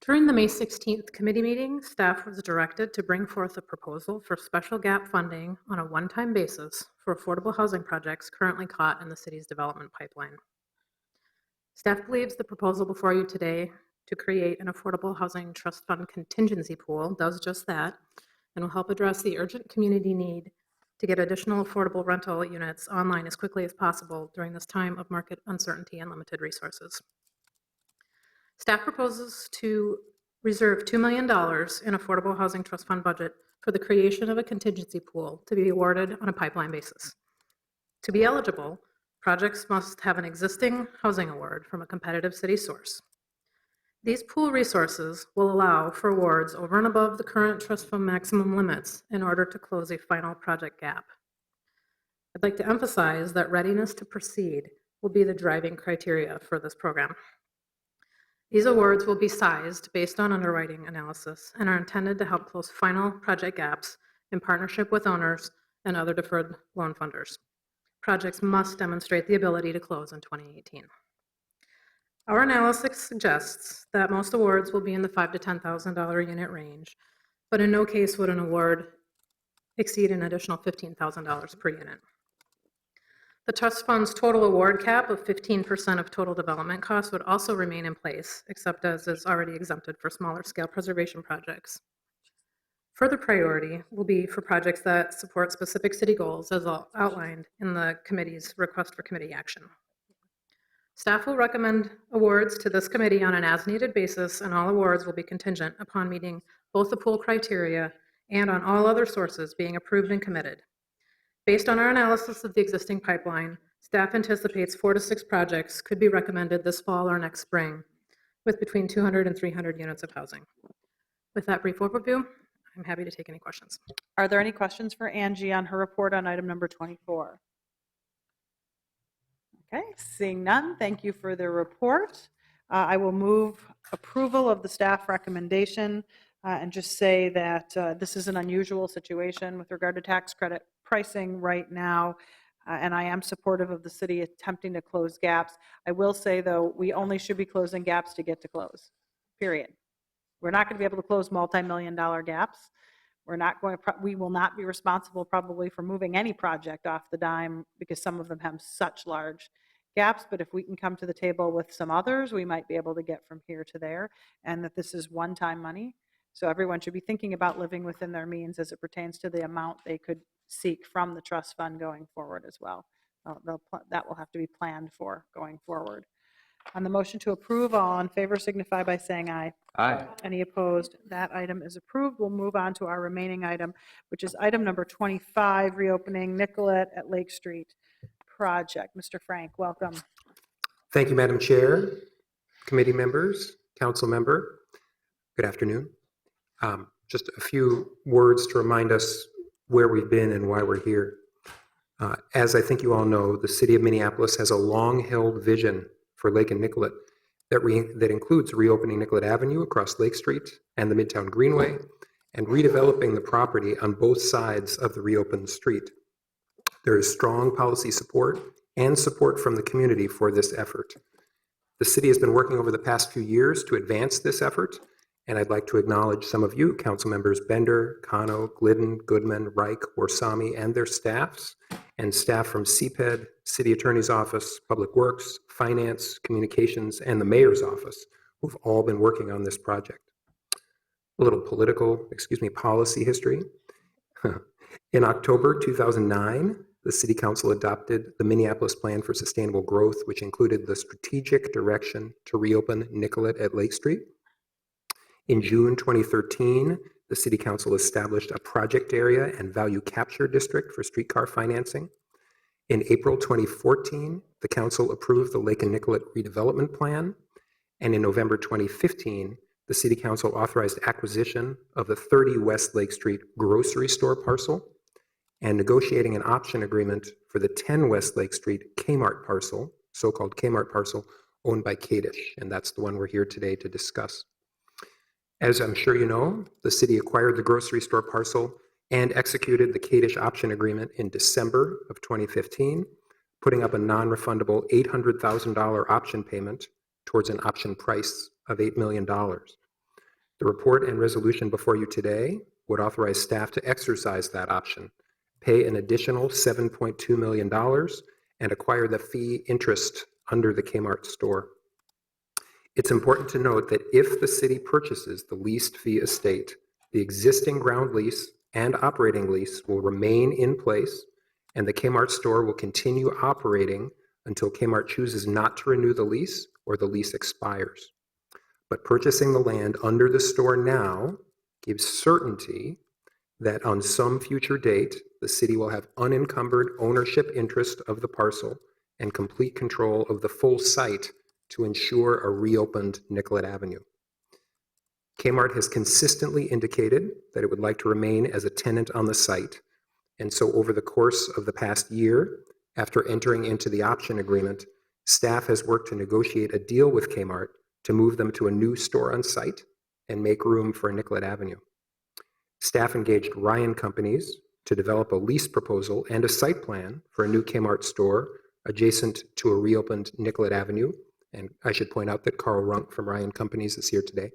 During the May 16th committee meeting, staff was directed to bring forth a proposal for special gap funding on a one-time basis for affordable housing projects currently caught in the city's development pipeline. Staff believes the proposal before you today to create an Affordable Housing Trust Fund contingency pool does just that and will help address the urgent community need to get additional affordable rental units online as quickly as possible during this time of market uncertainty and limited resources. Staff proposes to reserve $2 million in Affordable Housing Trust Fund budget for the creation of a contingency pool to be awarded on a pipeline basis. To be eligible, projects must have an existing housing award from a competitive city source. These pool resources will allow for awards over and above the current trust fund maximum limits in order to close a final project gap. I'd like to emphasize that readiness to proceed will be the driving criteria for this program. These awards will be sized based on underwriting analysis and are intended to help close final project gaps in partnership with owners and other deferred loan funders. Projects must demonstrate the ability to close in 2018. Our analysis suggests that most awards will be in the $5,000 to $10,000 unit range, but in no case would an award exceed an additional $15,000 per unit. The trust fund's total award cap of 15% of total development costs would also remain in place, except as is already exempted for smaller scale preservation projects. Further priority will be for projects that support specific city goals as outlined in the committee's request for committee action. Staff will recommend awards to this committee on an as-needed basis, and all awards will be contingent upon meeting both the pool criteria and on all other sources being approved and committed. Based on our analysis of the existing pipeline, staff anticipates 4 to 6 projects could be recommended this fall or next spring, with between 200 and 300 units of housing. With that brief overview, I'm happy to take any questions. Are there any questions for Angie on her report on item number 24? Okay, seeing none, thank you for the report. I will move approval of the staff recommendation and just say that this is an unusual situation with regard to tax credit pricing right now, and I am supportive of the city attempting to close gaps. I will say, though, we only should be closing gaps to get to close, period. We're not going to be able to close multi-million-dollar gaps. We will not be responsible probably for moving any project off the dime because some of them have such large gaps, but if we can come to the table with some others, we might be able to get from here to there, and that this is one-time money. So everyone should be thinking about living within their means as it pertains to the amount they could seek from the trust fund going forward as well. That will have to be planned for going forward. On the motion to approve, all in favor signify by saying aye. Aye. Any opposed? That item is approved. We'll move on to our remaining item, which is item number 25, reopening Nicollet at Lake Street project. Mr. Frank, welcome. Thank you, Madam Chair, committee members, council member. Good afternoon. Just a few words to remind us where we've been and why we're here. As I think you all know, the city of Minneapolis has a long-held vision for Lake and Nicollet that includes reopening Nicollet Avenue across Lake Street and the Midtown Greenway and redeveloping the property on both sides of the reopened street. There is strong policy support and support from the community for this effort. The city has been working over the past few years to advance this effort, and I'd like to acknowledge some of you, council members Bender, Cano, Glidden, Goodman, Reich, Warsami, and their staffs, and staff from CPED, City Attorney's Office, Public Works, Finance, Communications, and the Mayor's Office, who've all been working on this project. A little policy history. In October 2009, the City Council adopted the Minneapolis Plan for Sustainable Growth, which included the strategic direction to reopen Nicollet at Lake Street. In June 2013, the the City Council established a project area and value capture district for streetcar financing. In April 2014, the Council approved the Lake and Nicollet redevelopment plan. And in November 2015, the City Council authorized acquisition of the 30 West Lake Street grocery store parcel and negotiating an option agreement for the 10 West Lake Street Kmart parcel, so-called Kmart parcel, owned by Kadish, and that's the one we're here today to discuss. As I'm sure you know, the city acquired the grocery store parcel and executed the Kadish option agreement in December of 2015, putting up a non-refundable $800,000 option payment towards an option price of $8 million. The report and resolution before you today would authorize staff to exercise that option, pay an additional $7.2 million, and acquire the fee interest under the Kmart store. It's important to note that if the city purchases the leased fee estate, the existing ground lease and operating lease will remain in place, and the Kmart store will continue operating until Kmart chooses not to renew the lease or the lease expires. But purchasing the land under the store now gives certainty that on some future date, the city will have unencumbered ownership interest of the parcel and complete control of the full site to ensure a reopened Nicollet Avenue. Kmart has consistently indicated that it would like to remain as a tenant on the site, and so over the course of the past year, after entering into the option agreement, staff has worked to negotiate a deal with Kmart to move them to a new store on site and make room for Nicollet Avenue. Staff engaged Ryan Companies to develop a lease proposal and a site plan for a new Kmart store adjacent to a reopened Nicollet Avenue. And I should point out that Carl Runk from Ryan Companies is here today.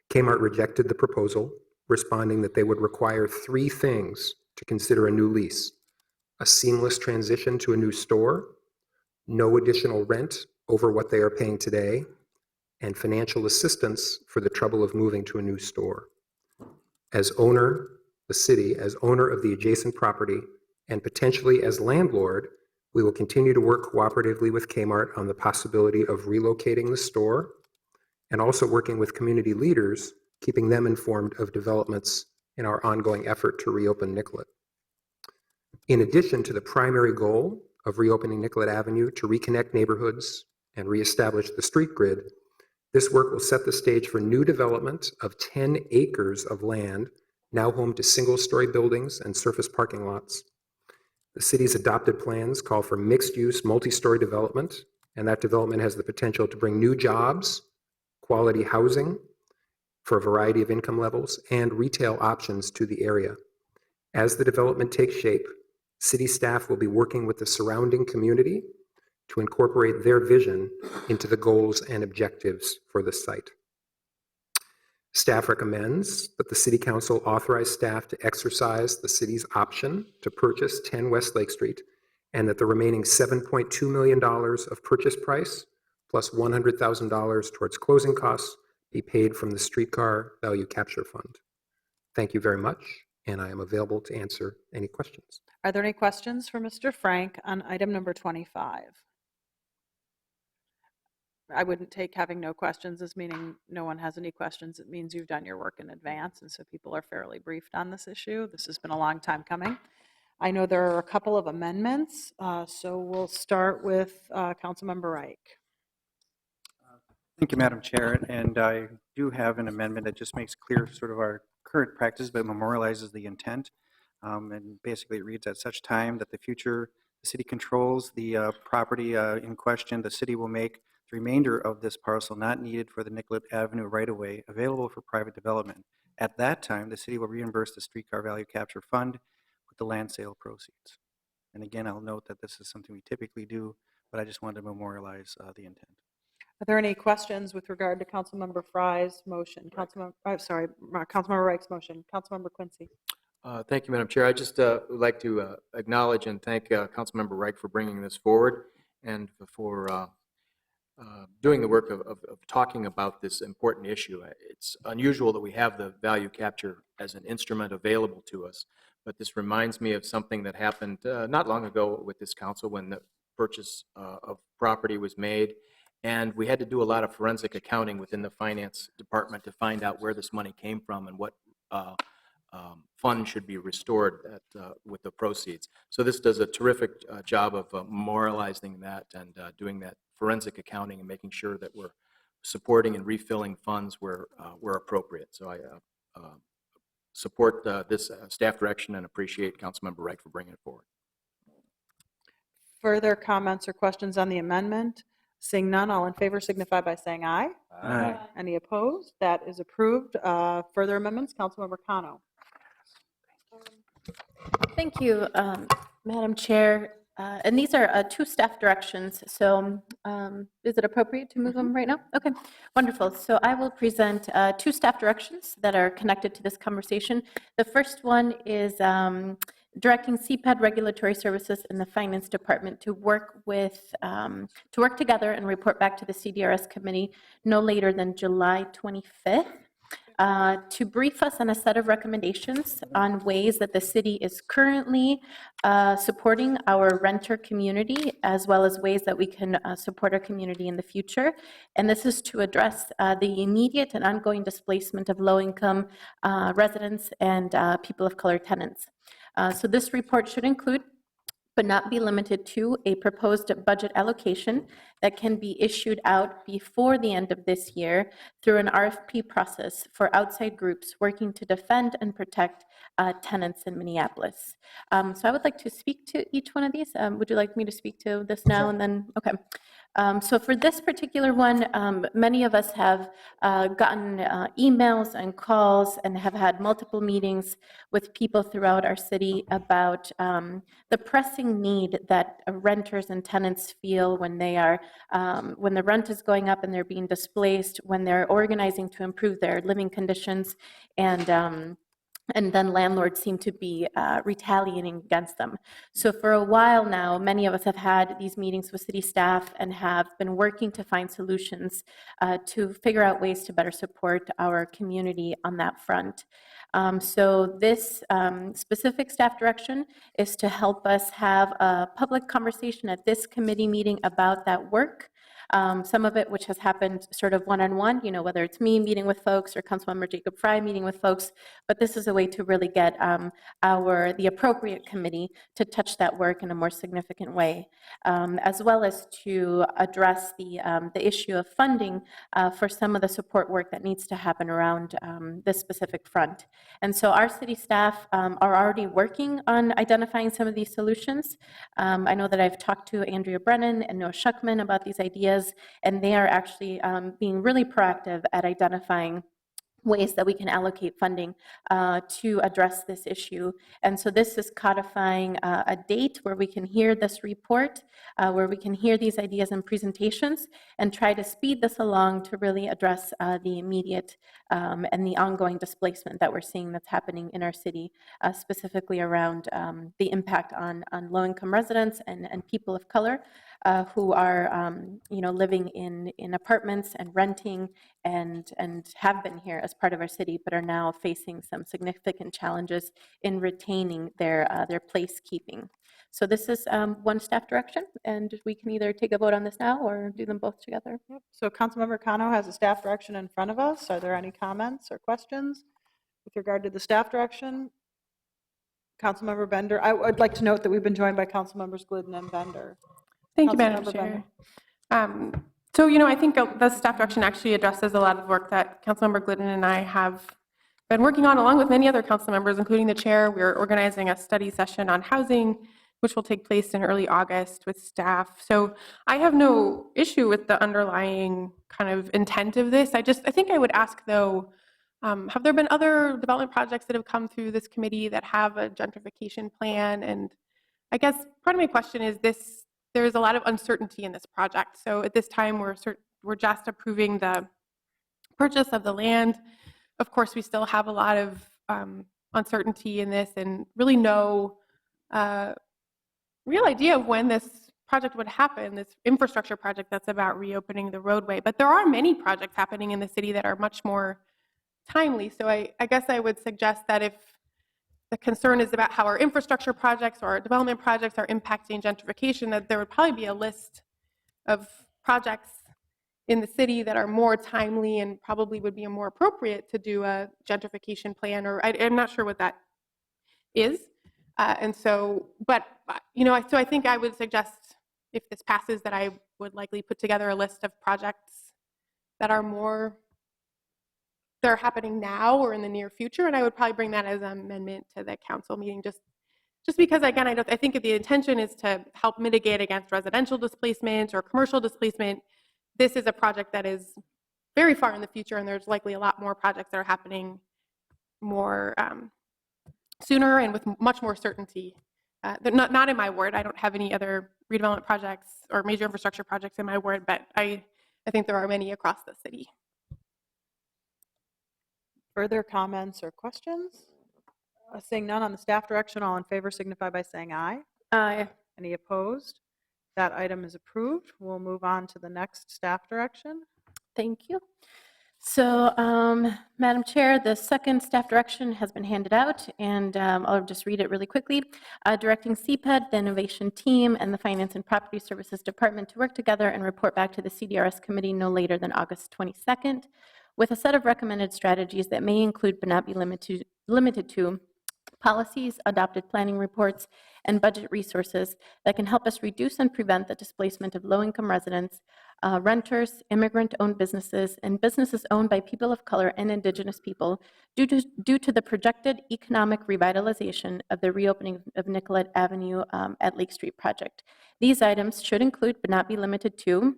Kmart rejected the proposal, responding that they would require 3 things to consider a new lease: a seamless transition to a new store, no additional rent over what they are paying today, and financial assistance for the trouble of moving to a new store. As owner, the city, as owner of the adjacent property, and potentially as landlord, we will continue to work cooperatively with Kmart on the possibility of relocating the store and also working with community leaders, keeping them informed of developments in our ongoing effort to reopen Nicollet. In addition to the primary goal of reopening Nicollet Avenue to reconnect neighborhoods and reestablish the street grid, this work will set the stage for new development of 10 acres of land, now home to single-story buildings and surface parking lots. The city's adopted plans call for mixed-use, multi-story development, and that development has the potential to bring new jobs, quality housing for a variety of income levels, and retail options to the area. As the development takes shape, city staff will be working with the surrounding community to incorporate their vision into the goals and objectives for the site. Staff recommends that the City Council authorize staff to exercise the city's option to purchase 10 West Lake Street, and that the remaining $7.2 million of purchase price plus $100,000 towards closing costs be paid from the Streetcar Value Capture Fund. Thank you very much, and I am available to answer any questions. Are there any questions for Mr. Frank on item number 25? I wouldn't take having no questions as meaning no one has any questions. It means you've done your work in advance, and so people are fairly briefed on this issue. This has been a long time coming. I know there are a couple of amendments, so we'll start with Councilmember Ike. Thank you, Madam Chair. And I do have an amendment that just makes clear sort of our current practice, but memorializes the intent. And basically it reads, at such time that the city controls the property in question, the city will make the remainder of this parcel not needed for the Nicollet Avenue right-of-way available for private development. At that time, the city will reimburse the Streetcar Value Capture Fund with the land sale proceeds. And again, I'll note that this is something we typically do, but I just wanted to memorialize the intent. Are there any questions with regard to Councilmember Frye's motion? Councilmember Reich's motion. Councilmember Quincy. Thank you, Madam Chair. I just would like to acknowledge and thank Councilmember Reich for bringing this forward and for doing the work of talking about this important issue. It's unusual that we have the value capture as an instrument available to us, but this reminds me of something that happened not long ago with this council when the purchase of property was made, And we had to do a lot of forensic accounting within the finance department to find out where this money came from and what fund should be restored with the proceeds. So this does a terrific job of memorializing that and doing that forensic accounting and making sure that we're supporting and refilling funds where appropriate. So I support this staff direction and appreciate Councilmember Ike for bringing it forward. Further comments or questions on the amendment? Seeing none, all in favor signify by saying aye. Aye. Any opposed? That is approved. Further amendments, Councilmember Kano. Thank you, Madam Chair. And these are two staff directions, so is it appropriate to move them right now? Okay, wonderful. So I will present two staff directions that are connected to this conversation. The first one is directing CPED Regulatory Services and the Finance Department to work together and report back to the CDRS committee no later than July 25th. To brief us on a set of recommendations on ways that the city is currently supporting our renter community, as well as ways that we can support our community in the future. And this is to address the immediate and ongoing displacement of low-income residents and people of color tenants. So this report should include, but not be limited to, a proposed budget allocation that can be issued out before the end of this year through an RFP process for outside groups working to defend and protect tenants in Minneapolis. So I would like to speak to each one of these. Would you like me to speak to this now and then? Okay. So for this particular one, many of us have gotten emails and calls and have had multiple meetings with people throughout our city about the pressing need that renters and tenants feel when they are, when the rent is going up and they're being displaced, when they're organizing to improve their living conditions, and then landlords seem to be retaliating against them. So for a while now, many of us have had these meetings with city staff and have been working to find solutions to figure out ways to better support our community on that front. So this specific staff direction is to help us have a public conversation at this committee meeting about that work. Some of it which has happened sort of one-on-one, you know, whether it's me meeting with folks or Councilmember Jacob Frye meeting with folks, but this is a way to really get the appropriate committee to touch that work in a more significant way, as well as to address the issue of funding for some of the support work that needs to happen around this specific front. And so our city staff are already working on identifying some of these solutions. I know that I've talked to Andrea Brennan and Noah Schuckman about these ideas, and they are actually being really proactive at identifying ways that we can allocate funding to address this issue. And so this is codifying a date where we can hear this report, where we can hear these ideas and presentations, and try to speed this along to really address the immediate and the ongoing displacement that we're seeing that's happening in our city, specifically around the impact on low-income residents and people of color who are living in apartments and renting and have been here as part of our city, but are now facing some significant challenges in retaining their place keeping. So this is one staff direction, and we can either take a vote on this now or do them both together. Yep. So Councilmember Kano has a staff direction in front of us. Are there any comments or questions with regard to the staff direction? Councilmember Bender. I would like to note that we've been joined by Councilmembers Glidden and Bender. Thank you, Madam Councilmember Chair. Bender. So, I think the staff direction actually addresses a lot of work that Councilmember Glidden and I have been working on, along with many other council members, including the chair. We're organizing a study session on housing, which will take place in early August with staff. So I have no issue with the underlying kind of intent of this. I think I would ask, though, have there been other development projects that have come through this committee that have a gentrification plan? And I guess part of my question is this: there is a lot of uncertainty in this project. So at this time, we're just approving the purchase of the land. Of course, we still have a lot of uncertainty in this and really no real idea of when this project would happen, this infrastructure project that's about reopening the roadway. But there are many projects happening in the city that are much more timely. So I guess I would suggest that if the concern is about how our infrastructure projects or our development projects are impacting gentrification, that there would probably be a list of projects in the city that are more timely and probably would be more appropriate to do a gentrification plan, or I'm not sure what that is. And so, but, so I think I would suggest, if this passes, that I would likely put together a list of projects that are happening now or in the near future, and I would probably bring that as an amendment to the council meeting, just because, again, I think the intention is to help mitigate against residential displacement or commercial displacement. This is a project that is very far in the future, and there's likely a lot more projects that are happening more sooner and with much more certainty. They're not in my ward. I don't have any other redevelopment projects or major infrastructure projects in my ward, but I think there are many across the city. Further comments or questions? Seeing none on the staff direction, all in favor signify by saying aye. Aye. Any opposed? That item is approved. We'll move on to the next staff direction. Thank you. So, Madam Chair, the second staff direction has been handed out, and I'll just read it really quickly. Directing CPED, the innovation team, and the Finance and Property Services Department to work together and report back to the CDRS committee no later than August 22nd with a set of recommended strategies that may include but not be limited to policies, adopted planning reports, and budget resources that can help us reduce and prevent the displacement of low-income residents, renters, immigrant-owned businesses, and businesses owned by people of color and Indigenous people due to the projected economic revitalization of the reopening of Nicollet Avenue at Lake Street project. These items should include, but not be limited to,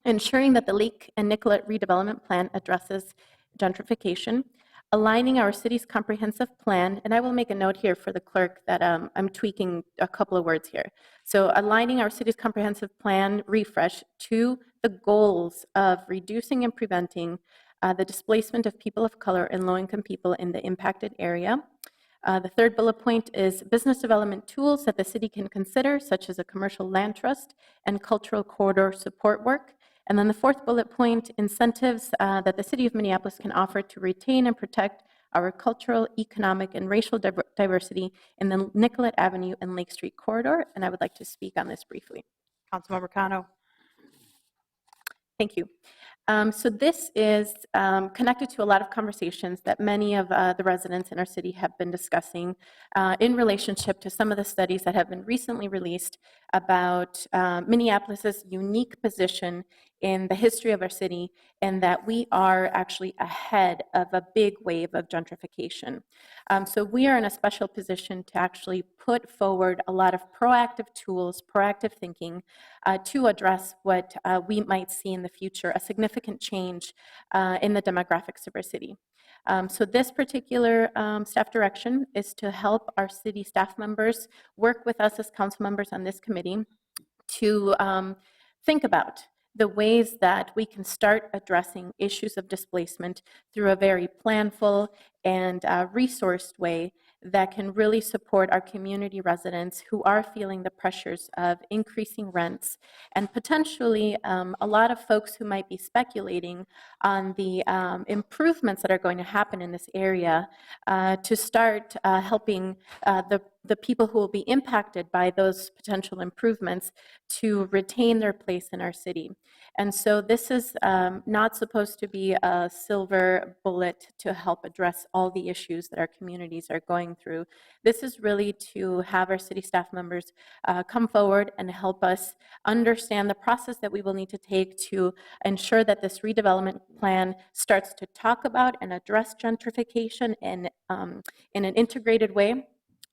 ensuring that the Lake and Nicollet redevelopment plan addresses gentrification, aligning our city's comprehensive plan, and I will make a note here for the clerk that I'm tweaking a couple of words here. So aligning our city's comprehensive plan refresh to the goals of reducing and preventing the displacement of people of color and low-income people in the impacted area. The third bullet point is business development tools that the city can consider, such as a commercial land trust and cultural corridor support work. And then the fourth bullet point, incentives that the city of Minneapolis can offer to retain and protect our cultural, economic, and racial diversity in the Nicollet Avenue and Lake Street corridor. And I would like to speak on this briefly. Councilmember Cano. Thank you. So this is connected to a lot of conversations that many of the residents in our city have been discussing in relationship to some of the studies that have been recently released about Minneapolis's unique position in the history of our city, and that we are actually ahead of a big wave of gentrification. So we are in a special position to actually put forward a lot of proactive tools, proactive thinking to address what we might see in the future, a significant change in the demographics of our city. So this particular staff direction is to help our city staff members work with us as council members on this committee to think about the ways that we can start addressing issues of displacement through a very planful and resourced way that can really support our community residents who are feeling the pressures of increasing rents, and potentially a lot of folks who might be speculating on the improvements that are going to happen in this area to start helping the people who will be impacted by those potential improvements to retain their place in our city. And so this is not supposed to be a silver bullet to help address all the issues that our communities are going through. This is really to have our city staff members come forward and help us understand the process that we will need to take to ensure that this redevelopment plan starts to talk about and address gentrification in an integrated way.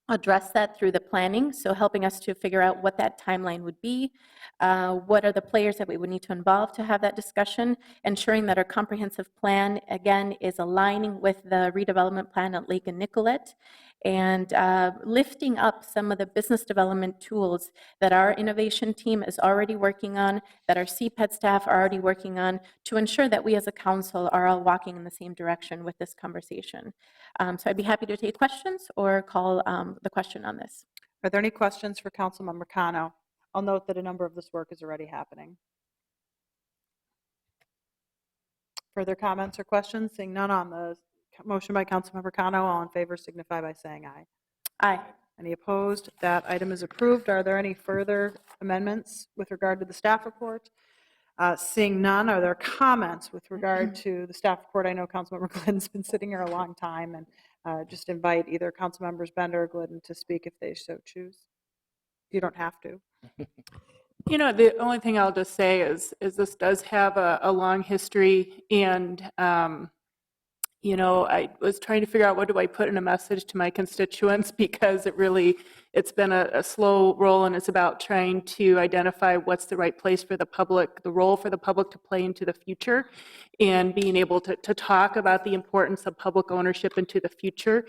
Address that through the planning, so helping us to figure out what that timeline would be, what are the players that we would need to involve to have that discussion, ensuring that our comprehensive plan, again, is aligning with the redevelopment plan at Lake and Nicollet, and lifting up some of the business development tools that our innovation team is already working on, that our CPED staff are already working on, to ensure that we as a council are all walking in the same direction with this conversation. So I'd be happy to take questions or call the question on this. Are there any questions for Councilmember Cano? I'll note that a number of this work is already happening. Further comments or questions? Seeing none on the motion by Councilmember Cano, all in favor signify by saying aye. Aye. Any opposed? That item is approved. Are there any further amendments with regard to the staff report? Seeing none, are there comments with regard to the staff report? I know Councilmember Glidden's been sitting here a long time, and just invite either Councilmembers Bender or Glidden to speak if they so choose. You don't have to. You know, the only thing I'll just say is this does have a long history, and you know, I was trying to figure out what do I put in a message to my constituents, because it's been a slow roll, and it's about trying to identify what's the right place for the public, the role for the public to play into the future, and being able to talk about the importance of public ownership into the future.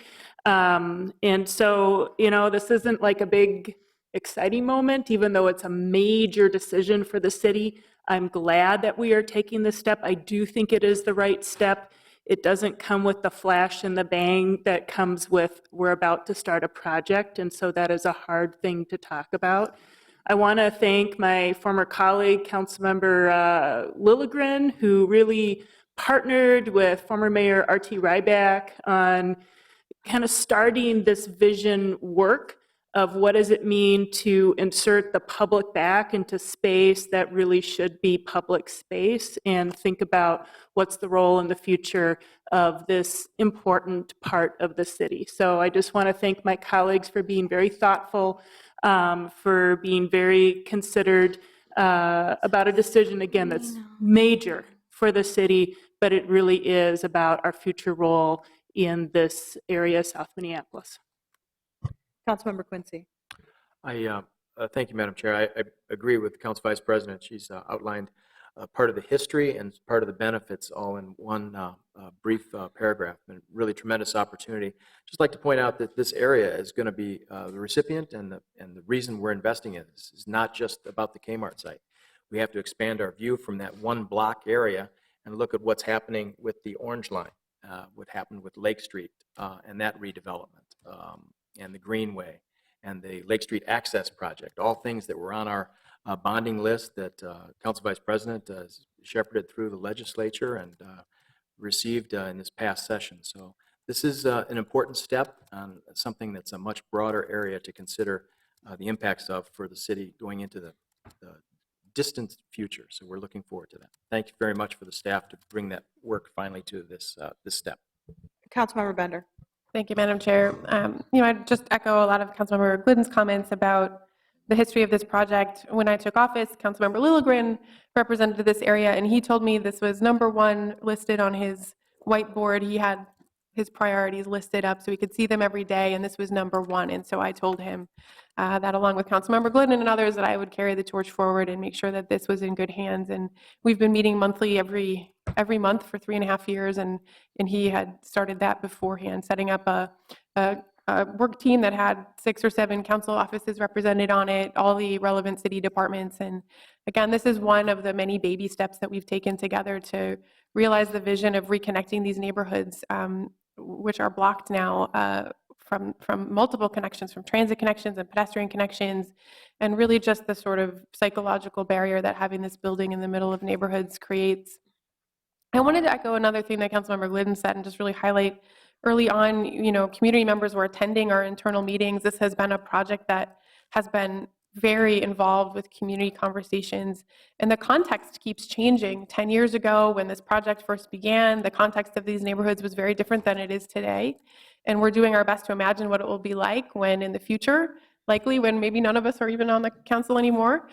And so, you know, this isn't like a big exciting moment, even though it's a major decision for the city. I'm glad that we are taking this step. I do think it is the right step. It doesn't come with the flash and the bang that comes with we're about to start a project, and so that is a hard thing to talk about. I want to thank my former colleague, Councilmember Lilligren, who really partnered with former Mayor R.T. Ryback on kind of starting this vision work of what does it mean to insert the public back into space that really should be public space, and think about what's the role in the future of this important part of the city. So I just want to thank my colleagues for being very thoughtful, for being very considered about a decision, again, that's major for the city, but it really is about our future role in this area, South Minneapolis. Councilmember Quincy. Thank you, Madam Chair. I agree with Council Vice President. She's outlined part of the history and part of the benefits all in one brief paragraph, and really tremendous opportunity. Just like to point out that this area is going to be the recipient, and the reason we're investing in this is not just about the Kmart site. We have to expand our view from that one block area and look at what's happening with the Orange Line, what happened with Lake Street and that redevelopment, and the Greenway, and the Lake Street Access Project, all things that were on our bonding list that Council Vice President shepherded through the legislature and received in this past session. So this is an important step on something that's a much broader area to consider the impacts of for the city going into the distant future. So we're looking forward to that. Thank you very much for the staff to bring that work finally to this step. Councilmember Bender. Thank you, Madam Chair. You know, I'd just echo a lot of Councilmember Glidden's comments about the history of this project. When I took office, Councilmember Lilligren represented this area, and he told me this was #1 listed on his whiteboard. He had his priorities listed up so he could see them every day, and this was #1. And so I told him that, along with Councilmember Glidden and others, that I would carry the torch forward and make sure that this was in good hands. And we've been meeting monthly every month for 3.5 years, and he had started that beforehand, setting up a work team that had 6 or 7 council offices represented on it, all the relevant city departments. And again, this is one of the many baby steps that we've taken together to realize the vision of reconnecting these neighborhoods, which are blocked now from multiple connections, from transit connections and pedestrian connections, and really just the sort of psychological barrier that having this building in the middle of neighborhoods creates. I wanted to echo another thing that Councilmember Glidden said and just really highlight early on, you know, community members were attending our internal meetings. This has been a project that has been very involved with community conversations, and the context keeps changing. 10 years ago, when this project first began, the context of these neighborhoods was very different than it is today, and we're doing our best to imagine what it will be like when in the future, likely when maybe none of us are even on the council anymore,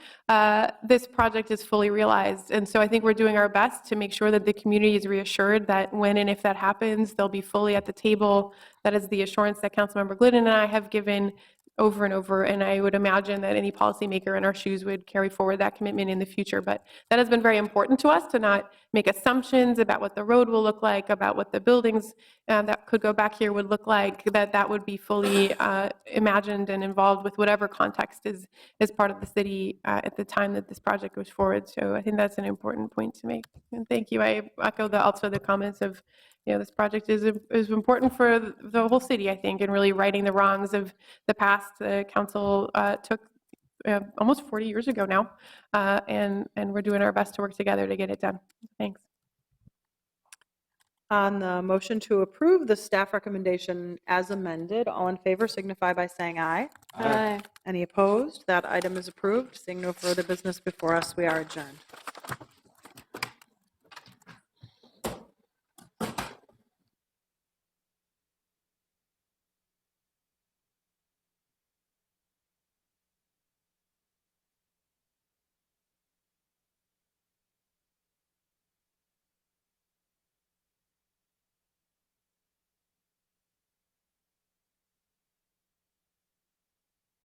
this project is fully realized. And so I think we're doing our best to make sure that the community is reassured that when and if that happens, they'll be fully at the table. That is the assurance that Councilmember Glidden and I have given over and over, and I would imagine that any policymaker in our shoes would carry forward that commitment in the future. But that has been very important to us, to not make assumptions about what the road will look like, about what the buildings that could go back here would look like, that would be fully imagined and involved with whatever context is part of the city at the time that this project goes forward. So I think that's an important point to make. And thank you. I echo also the comments of, you know, this project is important for the whole city, I think, and really righting the wrongs of the past. The council took almost 40 years ago now, and we're doing our best to work together to get it done. Thanks. On the motion to approve the staff recommendation as amended, all in favor signify by saying aye. Aye. Any opposed? That item is approved. Seeing no further business before us, we are adjourned.